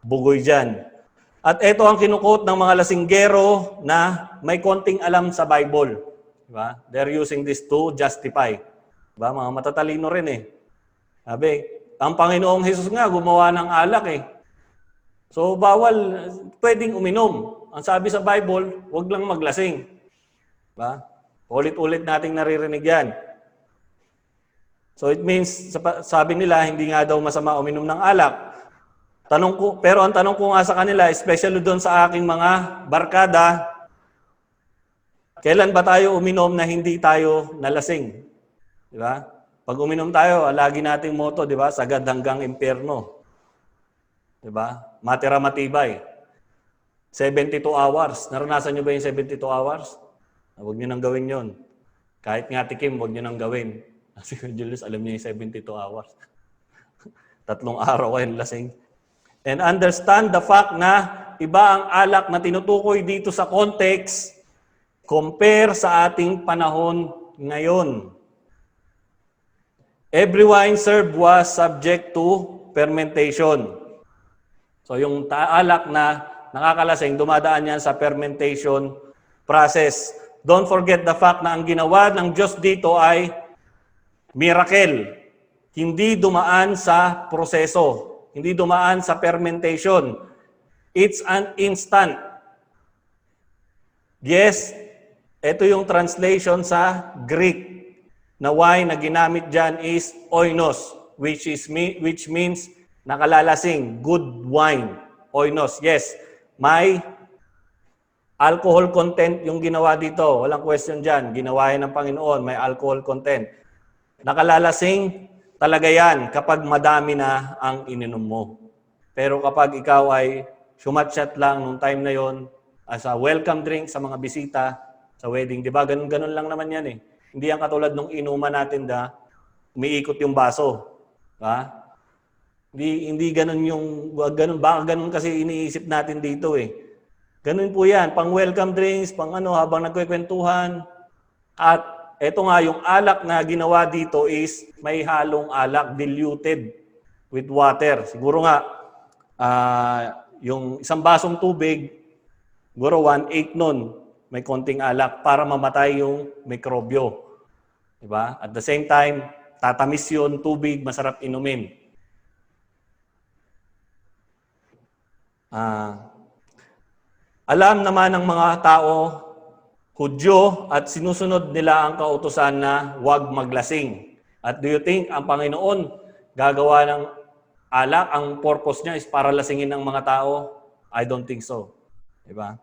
bugoy dyan. At ito ang kinukot ng mga lasinggero na may konting alam sa Bible. Diba? They're using this to justify. Diba? Mga matatalino rin eh. Sabi, ang Panginoong Hesus nga gumawa ng alak eh. So bawal, pwedeng uminom. Ang sabi sa Bible, huwag lang maglasing. Diba? Ulit-ulit nating naririnig yan. So it means, sabi nila, hindi nga daw masama uminom ng alak. Pero ang tanong ko nga sa kanila, especially doon sa aking mga barkada, kailan ba tayo uminom na hindi tayo nalasing? Di ba? Pag uminom tayo, lagi nating motto, di ba? Sagad hanggang impyerno. Di ba? Matira matibay. 72 hours. Naranasan nyo ba yung 72 hours? Huwag nyo nang gawin yon. Kahit nga tikim, huwag nyo nang gawin. Kasi Julius, alam niyo yung 72 hours. 3 araw kayo lasing. And understand the fact na iba ang alak na tinutukoy dito sa context compare sa ating panahon ngayon. Every wine served was subject to fermentation. So yung alak na nakakalasing, dumadaan yan sa fermentation process. Don't forget the fact na ang ginawa ng Diyos dito ay miracle. Hindi dumaan sa proseso. Hindi dumaan sa fermentation. It's an instant. Yes, ito yung translation sa Greek na wine na ginamit dyan is oinos, which means nakalalasing, good wine. Oinos, yes. May alcohol content yung ginawa dito. Walang question dyan. Ginawa yan ng Panginoon. May alcohol content. Nakalalasing talaga yan kapag madami na ang ininom mo. Pero kapag ikaw ay sumatchat lang nung time na yon as a welcome drink sa mga bisita sa wedding, di ba? Ganun lang naman yan eh. Hindi yan katulad nung inuman natin na umiikot yung baso. Ha? Hindi ganun yung, baka ganun kasi iniisip natin dito eh. Ganun po yan, pang welcome drinks, pang habang nagkwekwentuhan. At eto nga, yung alak na ginawa dito is may halong alak, diluted with water. Siguro nga, yung isang basong tubig, siguro 1/8 nun, may konting alak para mamatay yung mikrobyo. Diba? At the same time, tatamis yun, tubig, masarap inumin. Alam naman ng mga tao, Hudyo, at sinusunod nila ang kautusan na huwag maglasing. At do you think ang Panginoon gagawa ng alak, ang purpose niya is para lasingin ng mga tao? I don't think so. Diba?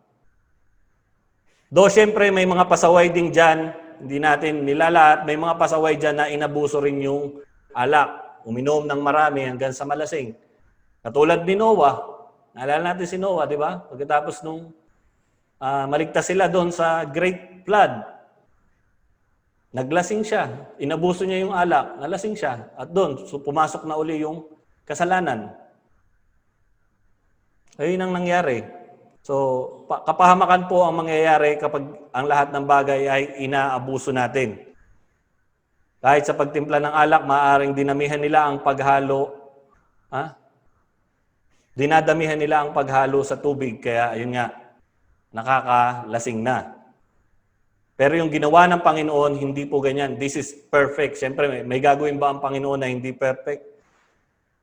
Though syempre may mga pasaway din dyan, hindi natin nilalahat, may mga pasaway dyan na inabuso rin yung alak. Uminom ng marami hanggang sa malasing. Katulad ni Noah. Naalala natin si Noah, di ba? Pagkatapos nung maligtas sila doon sa Great Flood. Naglasing siya. Inabuso niya yung alak. Nalasing siya. At doon, pumasok na uli yung kasalanan. Ayun ang nangyari. So, kapahamakan po ang mangyayari kapag ang lahat ng bagay ay inaabuso natin. Kahit sa pagtimpla ng alak, maaaring dinamihan nila ang paghalo. Dinadamihan nila ang paghalo sa tubig. Kaya, ayun nga, nakakalasing na. Pero yung ginawa ng Panginoon, hindi po ganyan. This is perfect. Siyempre, may gagawin ba ang Panginoon na hindi perfect?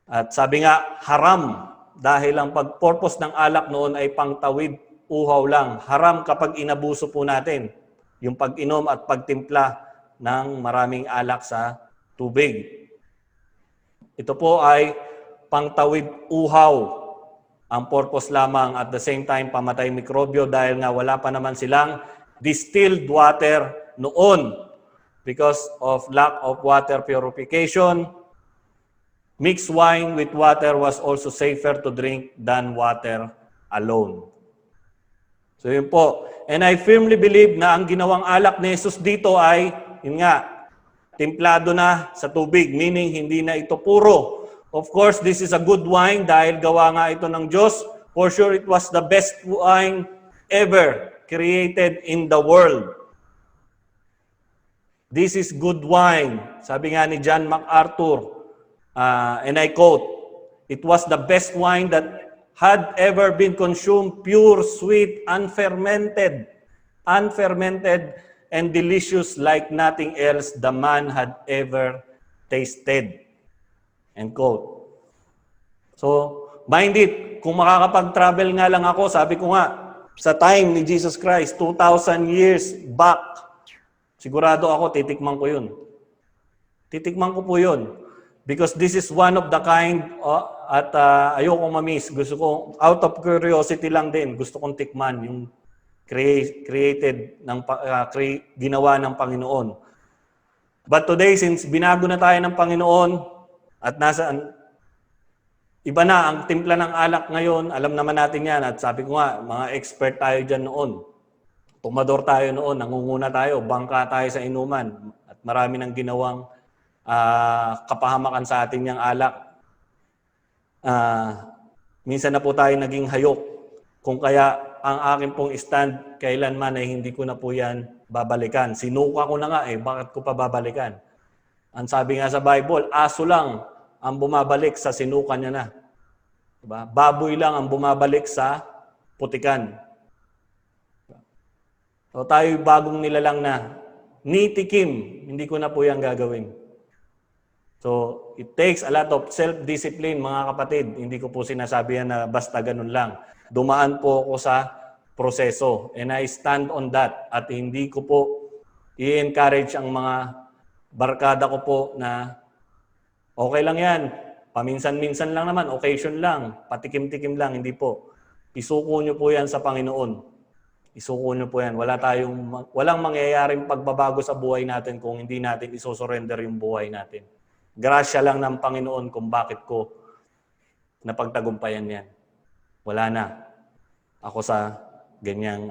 At sabi nga, haram. Dahil ang pag-purpose ng alak noon ay pangtawid, uhaw lang. Haram kapag inabuso po natin. Yung pag-inom at pagtimpla ng maraming alak sa tubig. Ito po ay pangtawid, uhaw. Ang purpose lamang at the same time pamatay mikrobyo dahil nga wala pa naman silang distilled water noon because of lack of water purification. Mixed wine with water was also safer to drink than water alone. So yun po. And I firmly believe na ang ginawang alak ni Jesus dito ay, yun nga, templado na sa tubig, meaning hindi na ito puro. Of course, this is a good wine dahil gawa nga ito ng Diyos. For sure, it was the best wine ever created in the world. This is good wine. Sabi nga ni John MacArthur, and I quote, "It was the best wine that had ever been consumed, pure, sweet, unfermented, and delicious like nothing else the man had ever tasted." End quote. So, mind it, kung makakapag-travel nga lang ako, sabi ko nga, sa time ni Jesus Christ, 2,000 years back, sigurado ako, titikman ko yun. Titikman ko po yun. Because this is one of the kind, at ayokong mamiss. Gusto ko, out of curiosity lang din, gusto kong tikman yung created, ginawa ng Panginoon. But today, since binago na tayo ng Panginoon at iba na ang timpla ng alak ngayon, alam naman natin yan. At sabi ko nga, mga expert tayo dyan noon. Tumador tayo noon, nangunguna tayo, bangka tayo sa inuman. At marami nang ginawang kapahamakan sa atin yung alak. Minsan na po tayo naging hayok. Kung kaya ang akin pong stand, kailanman ay hindi ko na po yan babalikan. Sinuka ko na nga bakit ko pa babalikan? Ang sabi nga sa Bible, aso lang ang bumabalik sa sinuka niya na. Diba? Baboy lang ang bumabalik sa putikan. So tayo bagong nilalang na, nitikim, hindi ko na po yan gagawin. So, it takes a lot of self-discipline, mga kapatid. Hindi ko po sinasabi yan na basta ganun lang. Dumaan po ako sa proseso. And I stand on that. At hindi ko po i-encourage ang mga barkada ko po na okay lang yan. Paminsan-minsan lang naman, occasion lang, patikim-tikim lang, hindi po. Isuko nyo po yan sa Panginoon. Isuko nyo po yan. Walang mangyayaring pagbabago sa buhay natin kung hindi natin isosurrender yung buhay natin. Grasya lang ng Panginoon kung bakit ko napagtagumpayan yan. Wala na. Ako sa ganyang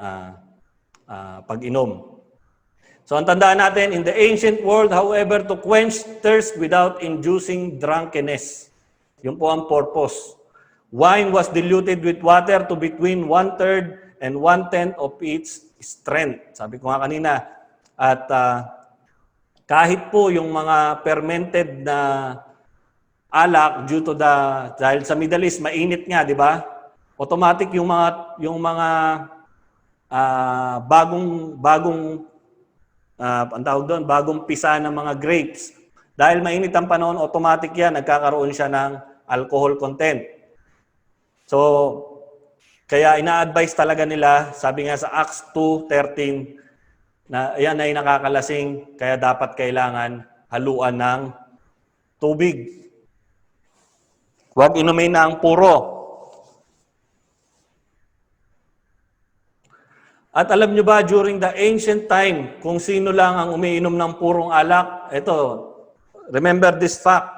pag-inom. So ang tandaan natin, in the ancient world, however, to quench thirst without inducing drunkenness. Yun po ang purpose. Wine was diluted with water to between 1/3 and 1/10 of its strength. Sabi ko nga kanina. At kahit po yung mga fermented na alak dahil sa Middle East mainit nga, di ba? Automatic yung mga ang tawag doon, bagong pisa ng mga grapes. Dahil mainit ang panahon, automatic yan, nagkakaroon siya ng alcohol content. So, kaya ina-advise talaga nila, sabi nga sa Acts 2:13, na yan ay nakakalasing, kaya dapat kailangan haluan ng tubig. Huwag inumin na ang puro. At alam nyo ba, during the ancient time, kung sino lang ang umiinom ng purong alak, remember this fact.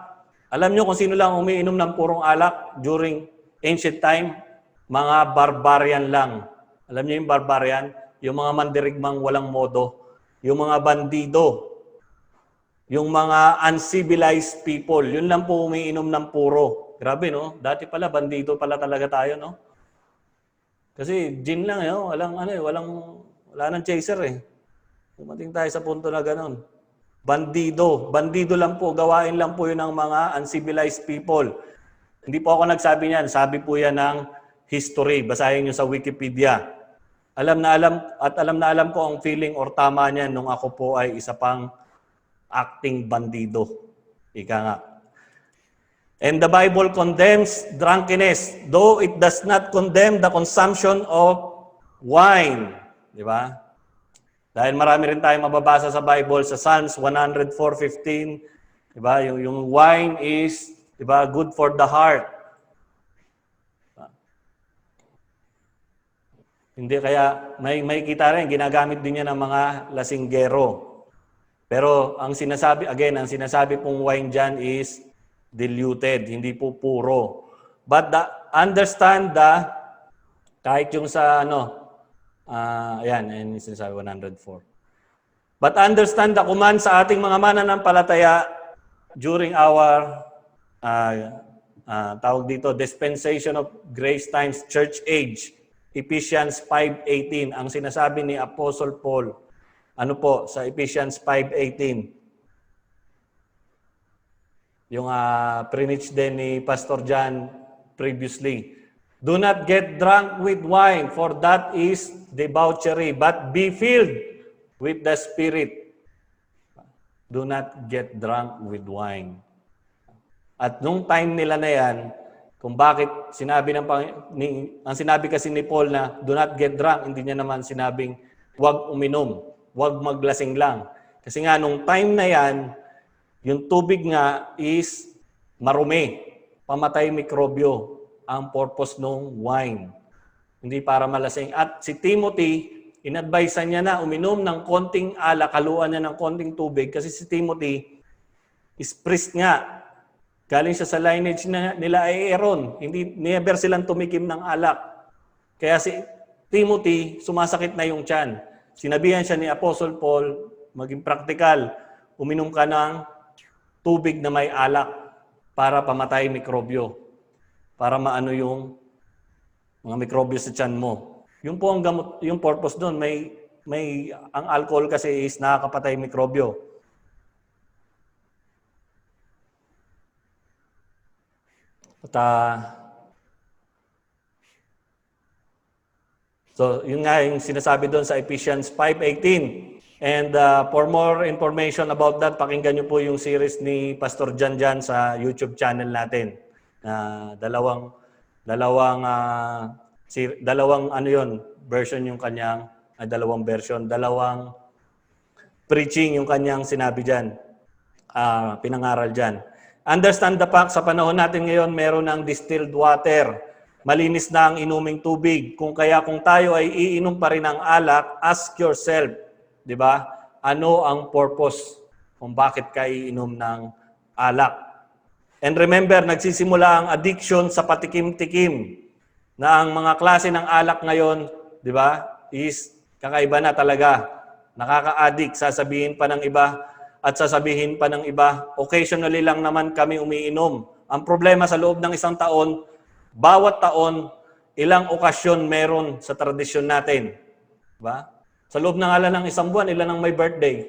Alam nyo kung sino lang ang umiinom ng purong alak during ancient time? Mga barbarian lang. Alam nyo yung barbarian? Yung mga mandirigmang walang modo, yung mga bandido, yung mga uncivilized people, yun lang po umiinom ng puro. Grabe, no? Dati pala, bandido pala talaga tayo, no? Kasi gin lang, wala nang chaser eh. Dumating tayo sa punto na gano'n. Bandido lang po, gawain lang po yun ng mga uncivilized people. Hindi po ako nagsabi niyan, sabi po yan ng history. Basahin nyo sa Wikipedia. Alam na alam ko ang feeling or tama niyan nung ako po ay isa pang acting bandido. Ika nga. And the Bible condemns drunkenness, though it does not condemn the consumption of wine. Di ba? Dahil marami rin tayong mababasa sa Bible, sa Psalms 104:15. Di ba? Yung wine is, di ba, good for the heart. Hindi, kaya may kita rin, ginagamit din niya ng mga lasinggero. Pero ang sinasabi pong wine dyan is diluted, hindi po puro. But understand kahit yung sa sinasabi 104. But understand the command sa ating mga mananampalataya during our dispensation of grace times, church age. Ephesians 5:18, ang sinasabi ni Apostle Paul. Ano po sa Ephesians 5:18? Yung preach din ni Pastor John previously. Do not get drunk with wine, for that is debauchery, but be filled with the Spirit. Do not get drunk with wine. At nung time nila na yan, kung bakit ang sinabi kasi ni Paul na do not get drunk, hindi niya naman sinabing huwag uminom, huwag maglasing lang. Kasi nga nung time na yan, yung tubig nga is marumi, pamatay mikrobyo ang purpose ng wine. Hindi para malasing. At si Timothy, inadvisean niya na uminom ng konting alak, haluan niya ng konting tubig kasi si Timothy is priest nga. Galing siya sa lineage nila Aaron. Hindi, never silang tumikim ng alak. Kaya si Timothy, sumasakit na yung tiyan. Sinabihan siya ni Apostle Paul, maging praktikal, uminom ka ng tubig na may alak para pamatay mikrobyo. Para maano yung mga mikrobyo sa tiyan mo. Yung po ang gamot, yung purpose doon, ang alcohol kasi is nakakapatay mikrobyo. At so, yun nga yung sinasabi doon sa Ephesians 5:18. And for more information about that, pakinggan nyo po yung series ni Pastor Jan sa YouTube channel natin. Dalawang ano yun, version yung kanyang, dalawang version, dalawang preaching yung kanyang sinabi dyan, pinangaral dyan. Understand the fact, sa panahon natin ngayon, meron ng distilled water. Malinis na ang inuming tubig. Kung tayo ay iinom pa rin ng alak, ask yourself, di ba? Ano ang purpose kung bakit ka iinom ng alak? And remember, nagsisimula ang addiction sa patikim-tikim na ang mga klase ng alak ngayon, di ba, is kakaiba na talaga. Nakaka-addict, sasabihin pa ng iba at sasabihin pa ng iba, occasionally lang naman kami umiinom. Ang problema sa loob ng isang taon, bawat taon, ilang okasyon meron sa tradisyon natin. Diba? Sa loob ng ng isang buwan, ilan ang may birthday?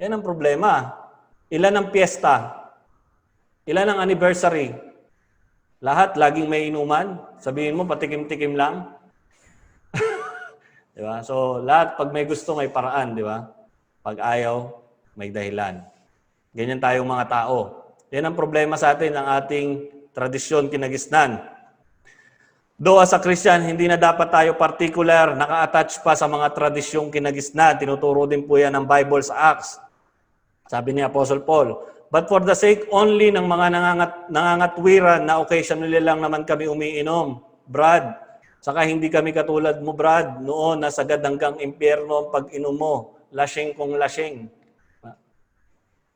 Yan ang problema. Ilan ang piyesta? Ilan ang anniversary? Lahat, laging may inuman. Sabihin mo, patikim-tikim lang. Diba? So, lahat, pag may gusto, may paraan. Diba? Pag ayaw, may dahilan. Ganyan tayong mga tao. Yan ang problema sa atin, ang ating tradisyon kinagisnan. Though as a Christian, hindi na dapat tayo particular, naka-attach pa sa mga tradisyong kinagisnan. Tinuturo din po yan ng Bible sa Acts. Sabi ni Apostle Paul, but for the sake only ng mga nangangatwiran na occasionally lang naman kami umiinom, Brad, saka hindi kami katulad mo, Brad, noon nasagad hanggang impyerno ang pag-inom mo, lasing kong lasing.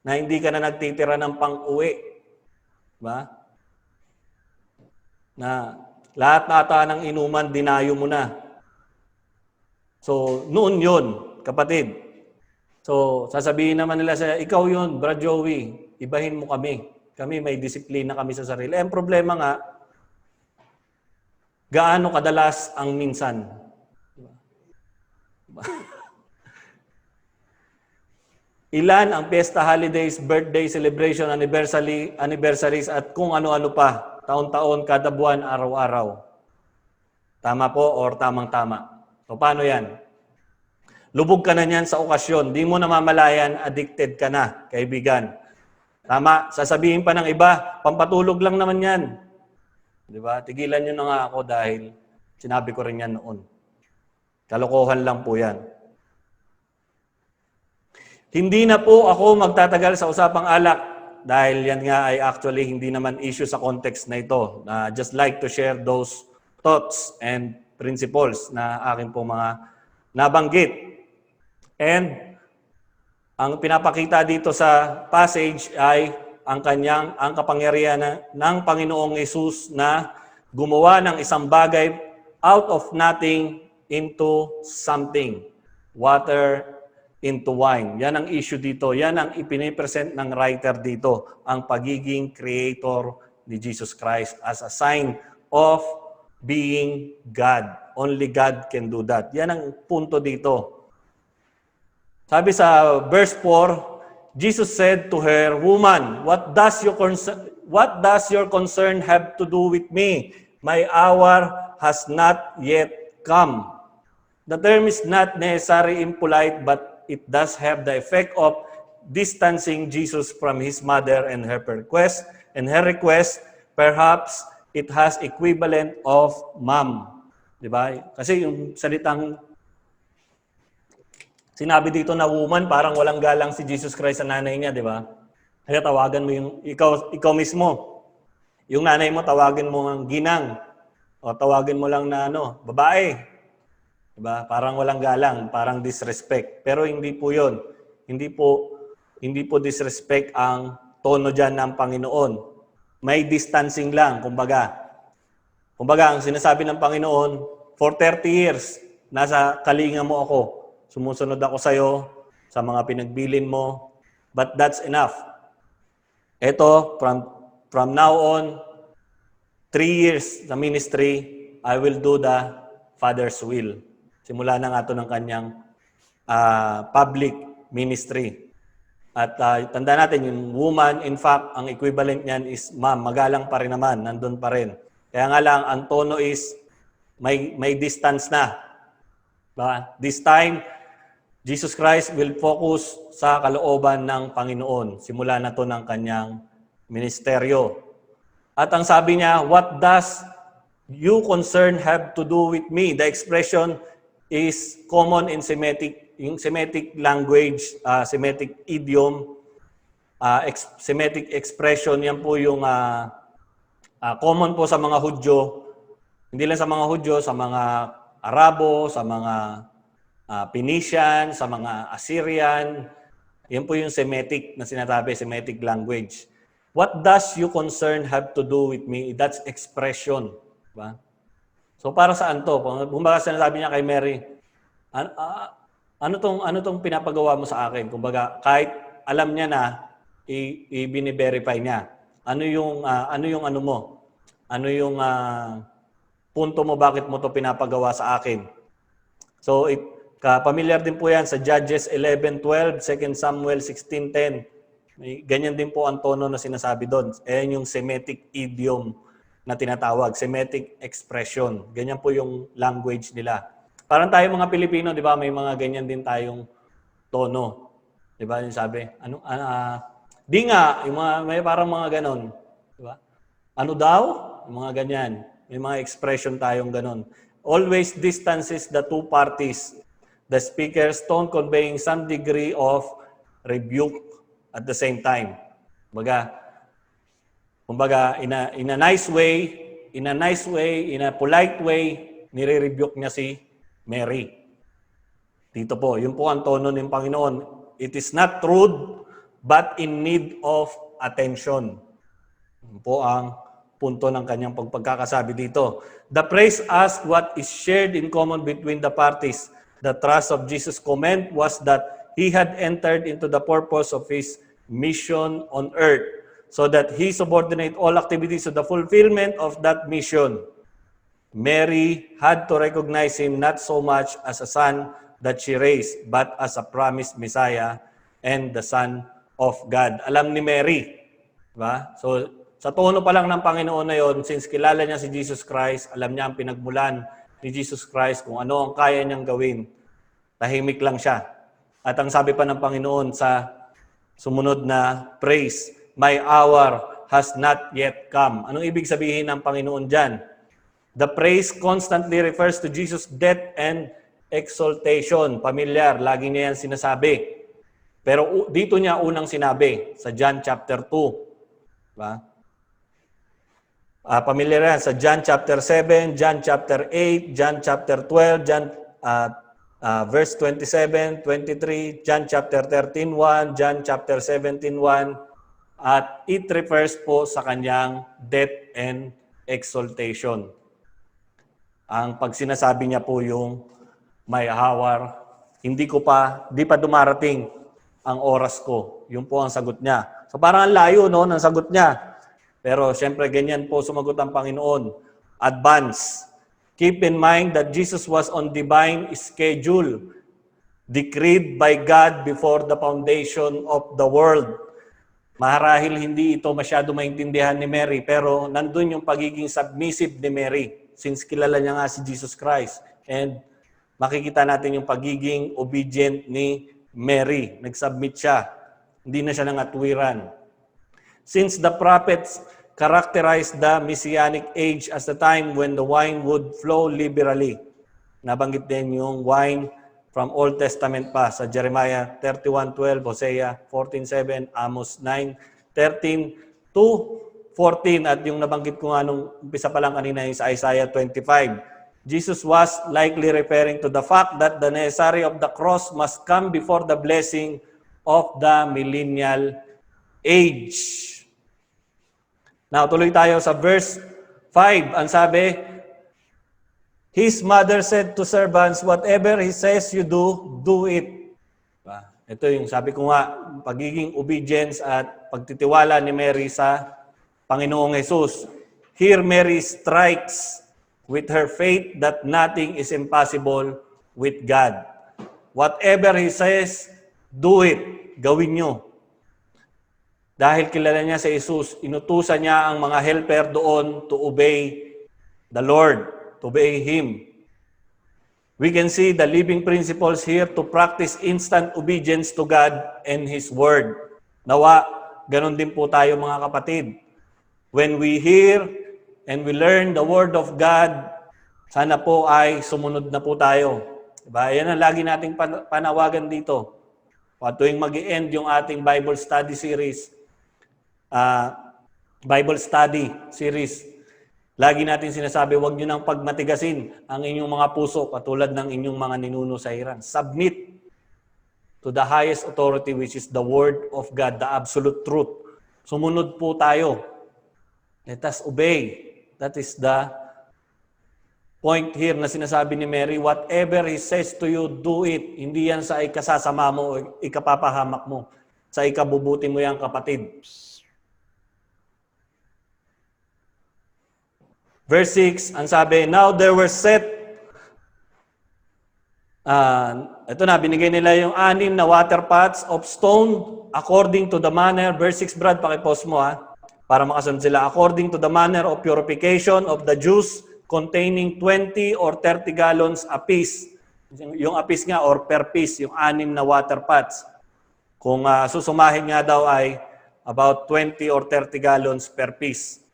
Na hindi ka na nagtitira ng pang-uwi. Ba? Na lahat ata ng inuman, dinayo mo na. So, noon yun, kapatid. So, sasabihin naman nila sa ikaw yun, Brad Joey, ibahin mo kami. Kami may disiplina kami sa sarili. Ang problema nga, gaano kadalas ang minsan? Ilan ang piyesta, holidays, birthday, celebration, anniversaries, at kung ano-ano pa, taon-taon, kada buwan, araw-araw. Tama po or tamang-tama? So, paano yan? Lubog ka na niyan sa okasyon. Di mo namamalayan, addicted ka na, kaibigan. Tama, sasabihin pa ng iba, pampatulog lang naman yan. Di ba? Tigilan nyo na nga ako dahil sinabi ko rin yan noon. Kalokohan lang po yan. Hindi na po ako magtatagal sa usapang alak dahil yan nga ay actually hindi naman issue sa context na ito. Just like to share those thoughts and principles na akin po mga nabanggit. And ang pinapakita dito sa passage ay ang kapangyarihan ng Panginoong Hesus na gumawa ng isang bagay out of nothing into something. Water into wine. Yan ang issue dito. Yan ang ipinipresent ng writer dito. Ang pagiging creator ni Jesus Christ as a sign of being God. Only God can do that. Yan ang punto dito. Sabi sa verse 4, Jesus said to her, "Woman, what does your concern have to do with me? My hour has not yet come." The term is not necessarily impolite, but it does have the effect of distancing Jesus from his mother and her request. And her request, perhaps, it has equivalent of mom. Diba? Kasi yung salitang sinabi dito na woman, parang walang galang si Jesus Christ sa nanay niya, di ba? Kaya tawagan mo yung, ikaw mismo. Yung nanay mo, tawagin mo ang ginang. O tawagin mo lang na babae. Diba? Parang walang galang, parang disrespect. Pero hindi po 'yon. Hindi po disrespect ang tono diyan ng Panginoon. May distancing lang, kumbaga. Kumbaga, ang sinasabi ng Panginoon, for 30 years, nasa kalinga mo ako. Sumusunod ako sa iyo sa mga pinagbilin mo. But that's enough. Ito, from now on, 3 years sa ministry, I will do the Father's will. Simula na nga ito ng kanyang public ministry. At tanda natin, yung woman, in fact, ang equivalent niyan is ma'am, magalang pa rin naman, nandun pa rin. Kaya nga lang, ang tono is may distance na. Ba? This time, Jesus Christ will focus sa kalooban ng Panginoon. Simula na to ng kanyang ministeryo. At ang sabi niya, what does you concern have to do with me? The expression is common in yung Semitic language, Semitic idiom, Semitic expression, yan po yung common po sa mga Hudyo. Hindi lang sa mga Hudyo, sa mga Arabo, sa mga Phoenician, sa mga Assyrian. Yan po yung Semitic na sinasabi, Semitic language. What does you concern have to do with me? That's expression. Diba? So para saan to? Kumbaga sinasabi niya kay Mary, ano tong pinapagawa mo sa akin? Kumbaga kahit alam niya na i-verify niya. Ano yung ano mo? Ano yung punto mo bakit mo to pinapagawa sa akin? So pamilyar din po yan sa Judges 11:12, 2 Samuel 16:10. Ganyan din po ang tono na sinasabi doon. Ayan yung Semitic idiom na tinatawag, Semitic expression. Ganyan po yung language nila. Parang tayo mga Pilipino, di ba, may mga ganyan din tayong tono. Di ba, yung sabi, di nga, yung may parang mga ganon. Di ba? Ano daw? Yung mga ganyan. May mga expression tayong ganon. Always distances the two parties. The speaker's tone conveying some degree of rebuke at the same time. Kumbaga, in a nice way, in a polite way, nire-rebuke niya si Mary. Dito po, yun po ang tono ng Panginoon. It is not rude, but in need of attention. Yun po ang punto ng kanyang pagkakasabi dito. The praise asked what is shared in common between the parties. The trust of Jesus' comment was that he had entered into the purpose of his mission on earth, so that he subordinate all activities to the fulfillment of that mission. Mary had to recognize him not so much as a son that she raised, but as a promised Messiah and the Son of God. Alam ni Mary, diba? So, sa tono pa lang ng Panginoon na yon, since kilala niya si Jesus Christ, alam niya ang pinagmulan ni Jesus Christ, kung ano ang kaya niyang gawin. Tahimik lang siya. At ang sabi pa ng Panginoon sa sumunod na praise, my hour has not yet come. Anong ibig sabihin ng Panginoon dyan? The praise constantly refers to Jesus' death and exaltation. Familiar, lagi niya yan sinasabi. Pero dito niya unang sinabi, sa John chapter 2. Diba? Familiar yan, sa John chapter 7, John chapter 8, John chapter 12, John verse 27, 23, John chapter 13:1, John chapter 17:1, at it refers po sa kanyang death and exaltation. Ang pag sinasabi niya po yung may hour, di pa dumarating ang oras ko. Yun po ang sagot niya. So parang ang layo no, ng sagot niya. Pero siyempre ganyan po sumagot ang Panginoon. Advance. Keep in mind that Jesus was on divine schedule, decreed by God before the foundation of the world. Marahil hindi ito masyado maintindihan ni Mary, pero nandun yung pagiging submissive ni Mary, since kilala niya nga si Jesus Christ. And makikita natin yung pagiging obedient ni Mary. Nag-submit siya. Hindi na siya nangatwiran. Since the prophets characterized the Messianic age as the time when the wine would flow liberally. Nabanggit din yung wine from Old Testament pa sa Jeremiah 31:12, Hosea 14:7, Amos 9:13 to 14, at yung nabanggit ko nga nung umpisa pa lang kanina yung sa Isaiah 25. Jesus was likely referring to the fact that the necessary of the cross must come before the blessing of the millennial age. Now, tuloy tayo sa verse 5. Ang sabi, His mother said to servants, whatever he says you do, do it. Ito yung sabi ko nga, pagiging obedience at pagtitiwala ni Mary sa Panginoong Jesus. Here Mary strikes with her faith that nothing is impossible with God. Whatever He says, do it. Gawin nyo. Dahil kilala niya si Jesus, inutusan niya ang mga helper doon to obey the Lord, to obey Him. We can see the living principles here to practice instant obedience to God and His Word. Nawa, ganun din po tayo mga kapatid. When we hear and we learn the Word of God, sana po ay sumunod na po tayo. Diba? Yan ang lagi nating panawagan dito. Tuwing mag-i-end yung ating Bible study series, lagi natin sinasabi, huwag nyo nang pagmatigasin ang inyong mga puso katulad ng inyong mga ninuno sa Iran. Submit to the highest authority which is the Word of God, the absolute truth. Sumunod po tayo. Let us obey. That is the point here na sinasabi ni Mary, whatever He says to you, do it. Hindi yan sa ikasasama mo o ikapapahamak mo. Sa ikabubuti mo yan, kapatid. Verse 6, ang sabi, now there were set, ito na, binigay nila yung 6 na water pots of stone according to the manner. Verse 6, Brad, pakipost mo para makasunod sila. According to the manner of purification of the Jews, containing 20 or 30 gallons apiece. Yung apiece nga or per piece, yung 6 na water pots. Kung susumahin nga daw ay about 20 or 30 gallons per piece.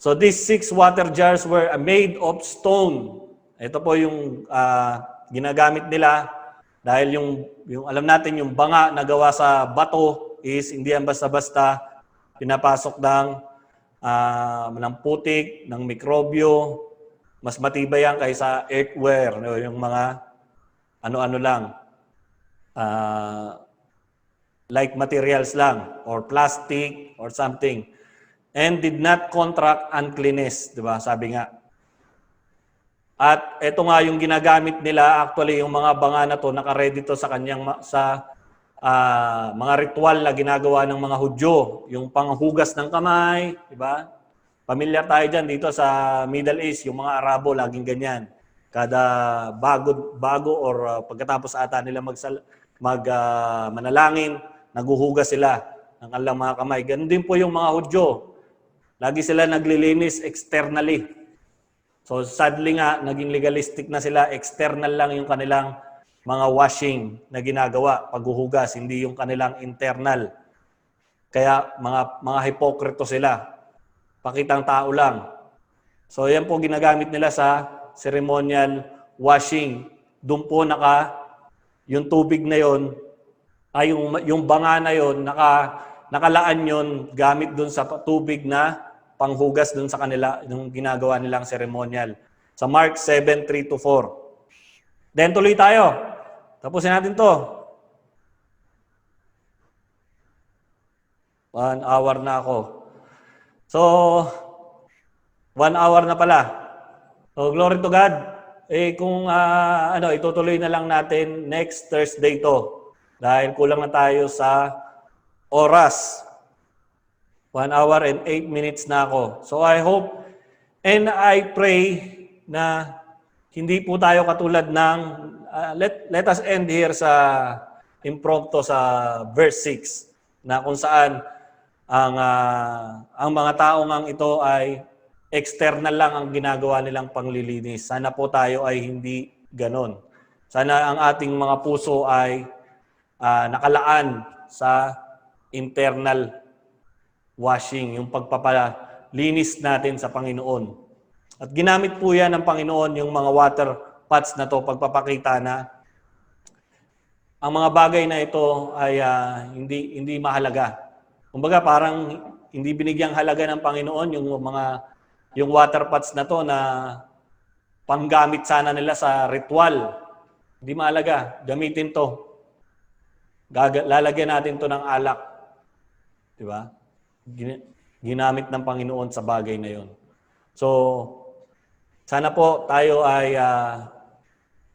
So these 6 water jars were made of stone. Ito po yung ginagamit nila dahil yung alam natin yung banga na gawa sa bato is hindi yan basta-basta pinapasok ng putik, ng mikrobyo. Mas matibay yan kaysa earthware, yung mga ano-ano lang. Like materials lang or plastic or something. And did not contract uncleanness, di ba? Sabi nga. At ito nga yung ginagamit nila, actually yung mga banga na to, naka-ready to sa kanyang mga ritual na ginagawa ng mga Hudyo, yung panghugas ng kamay, di ba? Pamilyar tayo dyan dito sa Middle East, yung mga Arabo laging ganyan. Kada bago or pagkatapos ata nila manalangin, naguhugas sila ng kanilang mga kamay. Ganun din po yung mga Hudyo. Lagi sila naglilinis externally. So sadly nga, naging legalistic na sila, external lang yung kanilang mga washing na ginagawa, paghuhugas, hindi yung kanilang internal. Kaya mga hipokrito sila. Pakitang tao lang. So yan po ginagamit nila sa ceremonial washing. Doon po yung tubig na yon, ay yung banga na yon, nakalaan yon gamit doon sa tubig na panghugas doon sa kanila, yung ginagawa nilang ceremonial. Sa Mark 7:3-4. Then tuloy tayo. Tapusin natin to. 1 hour na ako. So, 1 hour na pala. So, glory to God. Kung itutuloy na lang natin next Thursday to. Dahil kulang na tayo sa oras. 1 hour and 8 minutes na ako. So I hope and I pray na hindi po tayo katulad ng let us end here sa impromptu sa verse 6 na kung saan ang mga tao ngang ito ay external lang ang ginagawa nilang panglilinis. Sana po tayo ay hindi ganon. Sana ang ating mga puso ay nakalaan sa internal washing, yung pagpapalinis natin sa Panginoon. At ginamit po yan ng Panginoon yung mga water pots na to, pagpapakita na ang mga bagay na ito ay hindi mahalaga. Kumbaga parang hindi binigyang halaga ng Panginoon yung water pots na to na panggamit sana nila sa ritual. Hindi mahalaga, gamitin to. Lalagyan natin to ng alak. Di ba? Ginamit ng Panginoon sa bagay na yon. So, sana po tayo ay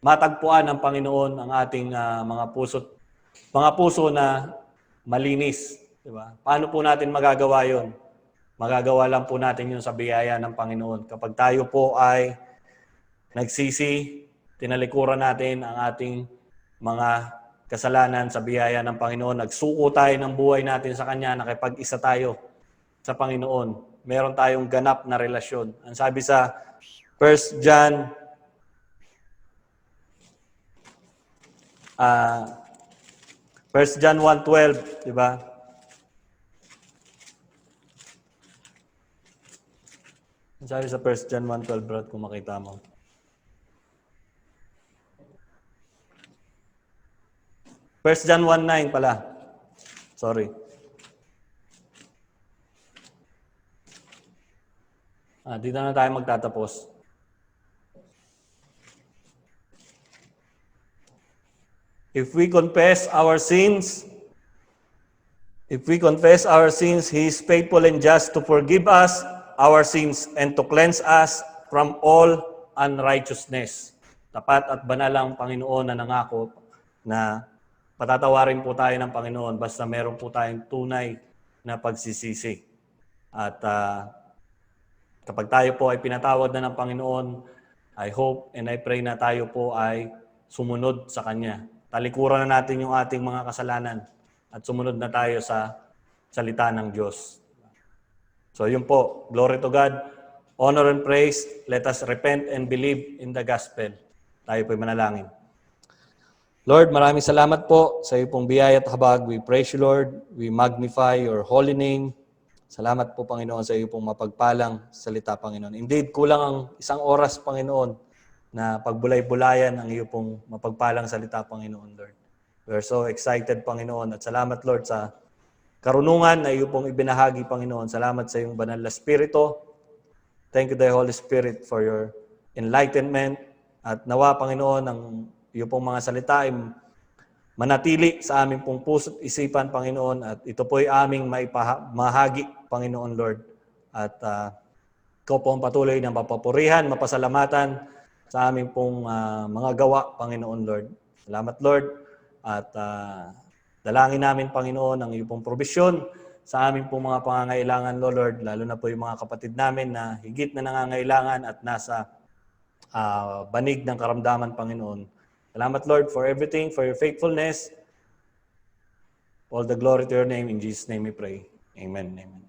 matagpuan ng Panginoon ang ating mga puso na malinis. Di ba? Paano po natin magagawa yon? Magagawa lang po natin yun sa biyaya ng Panginoon. Kapag tayo po ay nagsisi, tinalikuran natin ang ating mga kasalanan sa biyaya ng Panginoon, nagsuko tayo ng buhay natin sa Kanya, nakipag-isa tayo sa Panginoon. Meron tayong ganap na relasyon. Ang sabi sa 1 John 1:12, di ba? Ang sabi sa 1 John 1:12, Brad, kung makita mo. 1 John 1:9 pala. Sorry. Dito na tayo magtatapos. If we confess our sins, He is faithful and just to forgive us our sins and to cleanse us from all unrighteousness. Tapat at banal ang Panginoon na nangako na patatawarin po tayo ng Panginoon basta meron po tayong tunay na pagsisisi. At kapag tayo po ay pinatawad na ng Panginoon, I hope and I pray na tayo po ay sumunod sa Kanya. Talikuran na natin yung ating mga kasalanan at sumunod na tayo sa salita ng Diyos. So yun po, glory to God, honor and praise, let us repent and believe in the gospel. Tayo po'y manalangin. Lord, maraming salamat po sa iyo pong biyaya at habag. We praise you, Lord. We magnify your holy name. Salamat po, Panginoon, sa iyo pong mapagpalang salita, Panginoon. Indeed, kulang ang isang oras, Panginoon, na pagbulay-bulayan ang iyo pong mapagpalang salita, Panginoon, Lord. We are so excited, Panginoon, at salamat, Lord, sa karunungan na iyo pong ibinahagi, Panginoon. Salamat sa iyong banal na Espiritu. Thank you, the Holy Spirit, for your enlightenment. At nawa, Panginoon, ang iyo pong mga salita ay manatili sa aming pong puso't isipan, Panginoon. At ito po ay aming maipamahagi, Panginoon, Lord. At ikaw po ang patuloy na mapapurihan, mapasalamatan sa aming pong mga gawa, Panginoon, Lord. Salamat, Lord. At dalangin namin, Panginoon, ang iyong pong probisyon sa aming pong mga pangangailangan, Lord. Lalo na po yung mga kapatid namin na higit na nangangailangan at nasa banig ng karamdaman, Panginoon. Salamat, Lord, for everything, for your faithfulness. All the glory to your name. In Jesus' name we pray. Amen. Amen.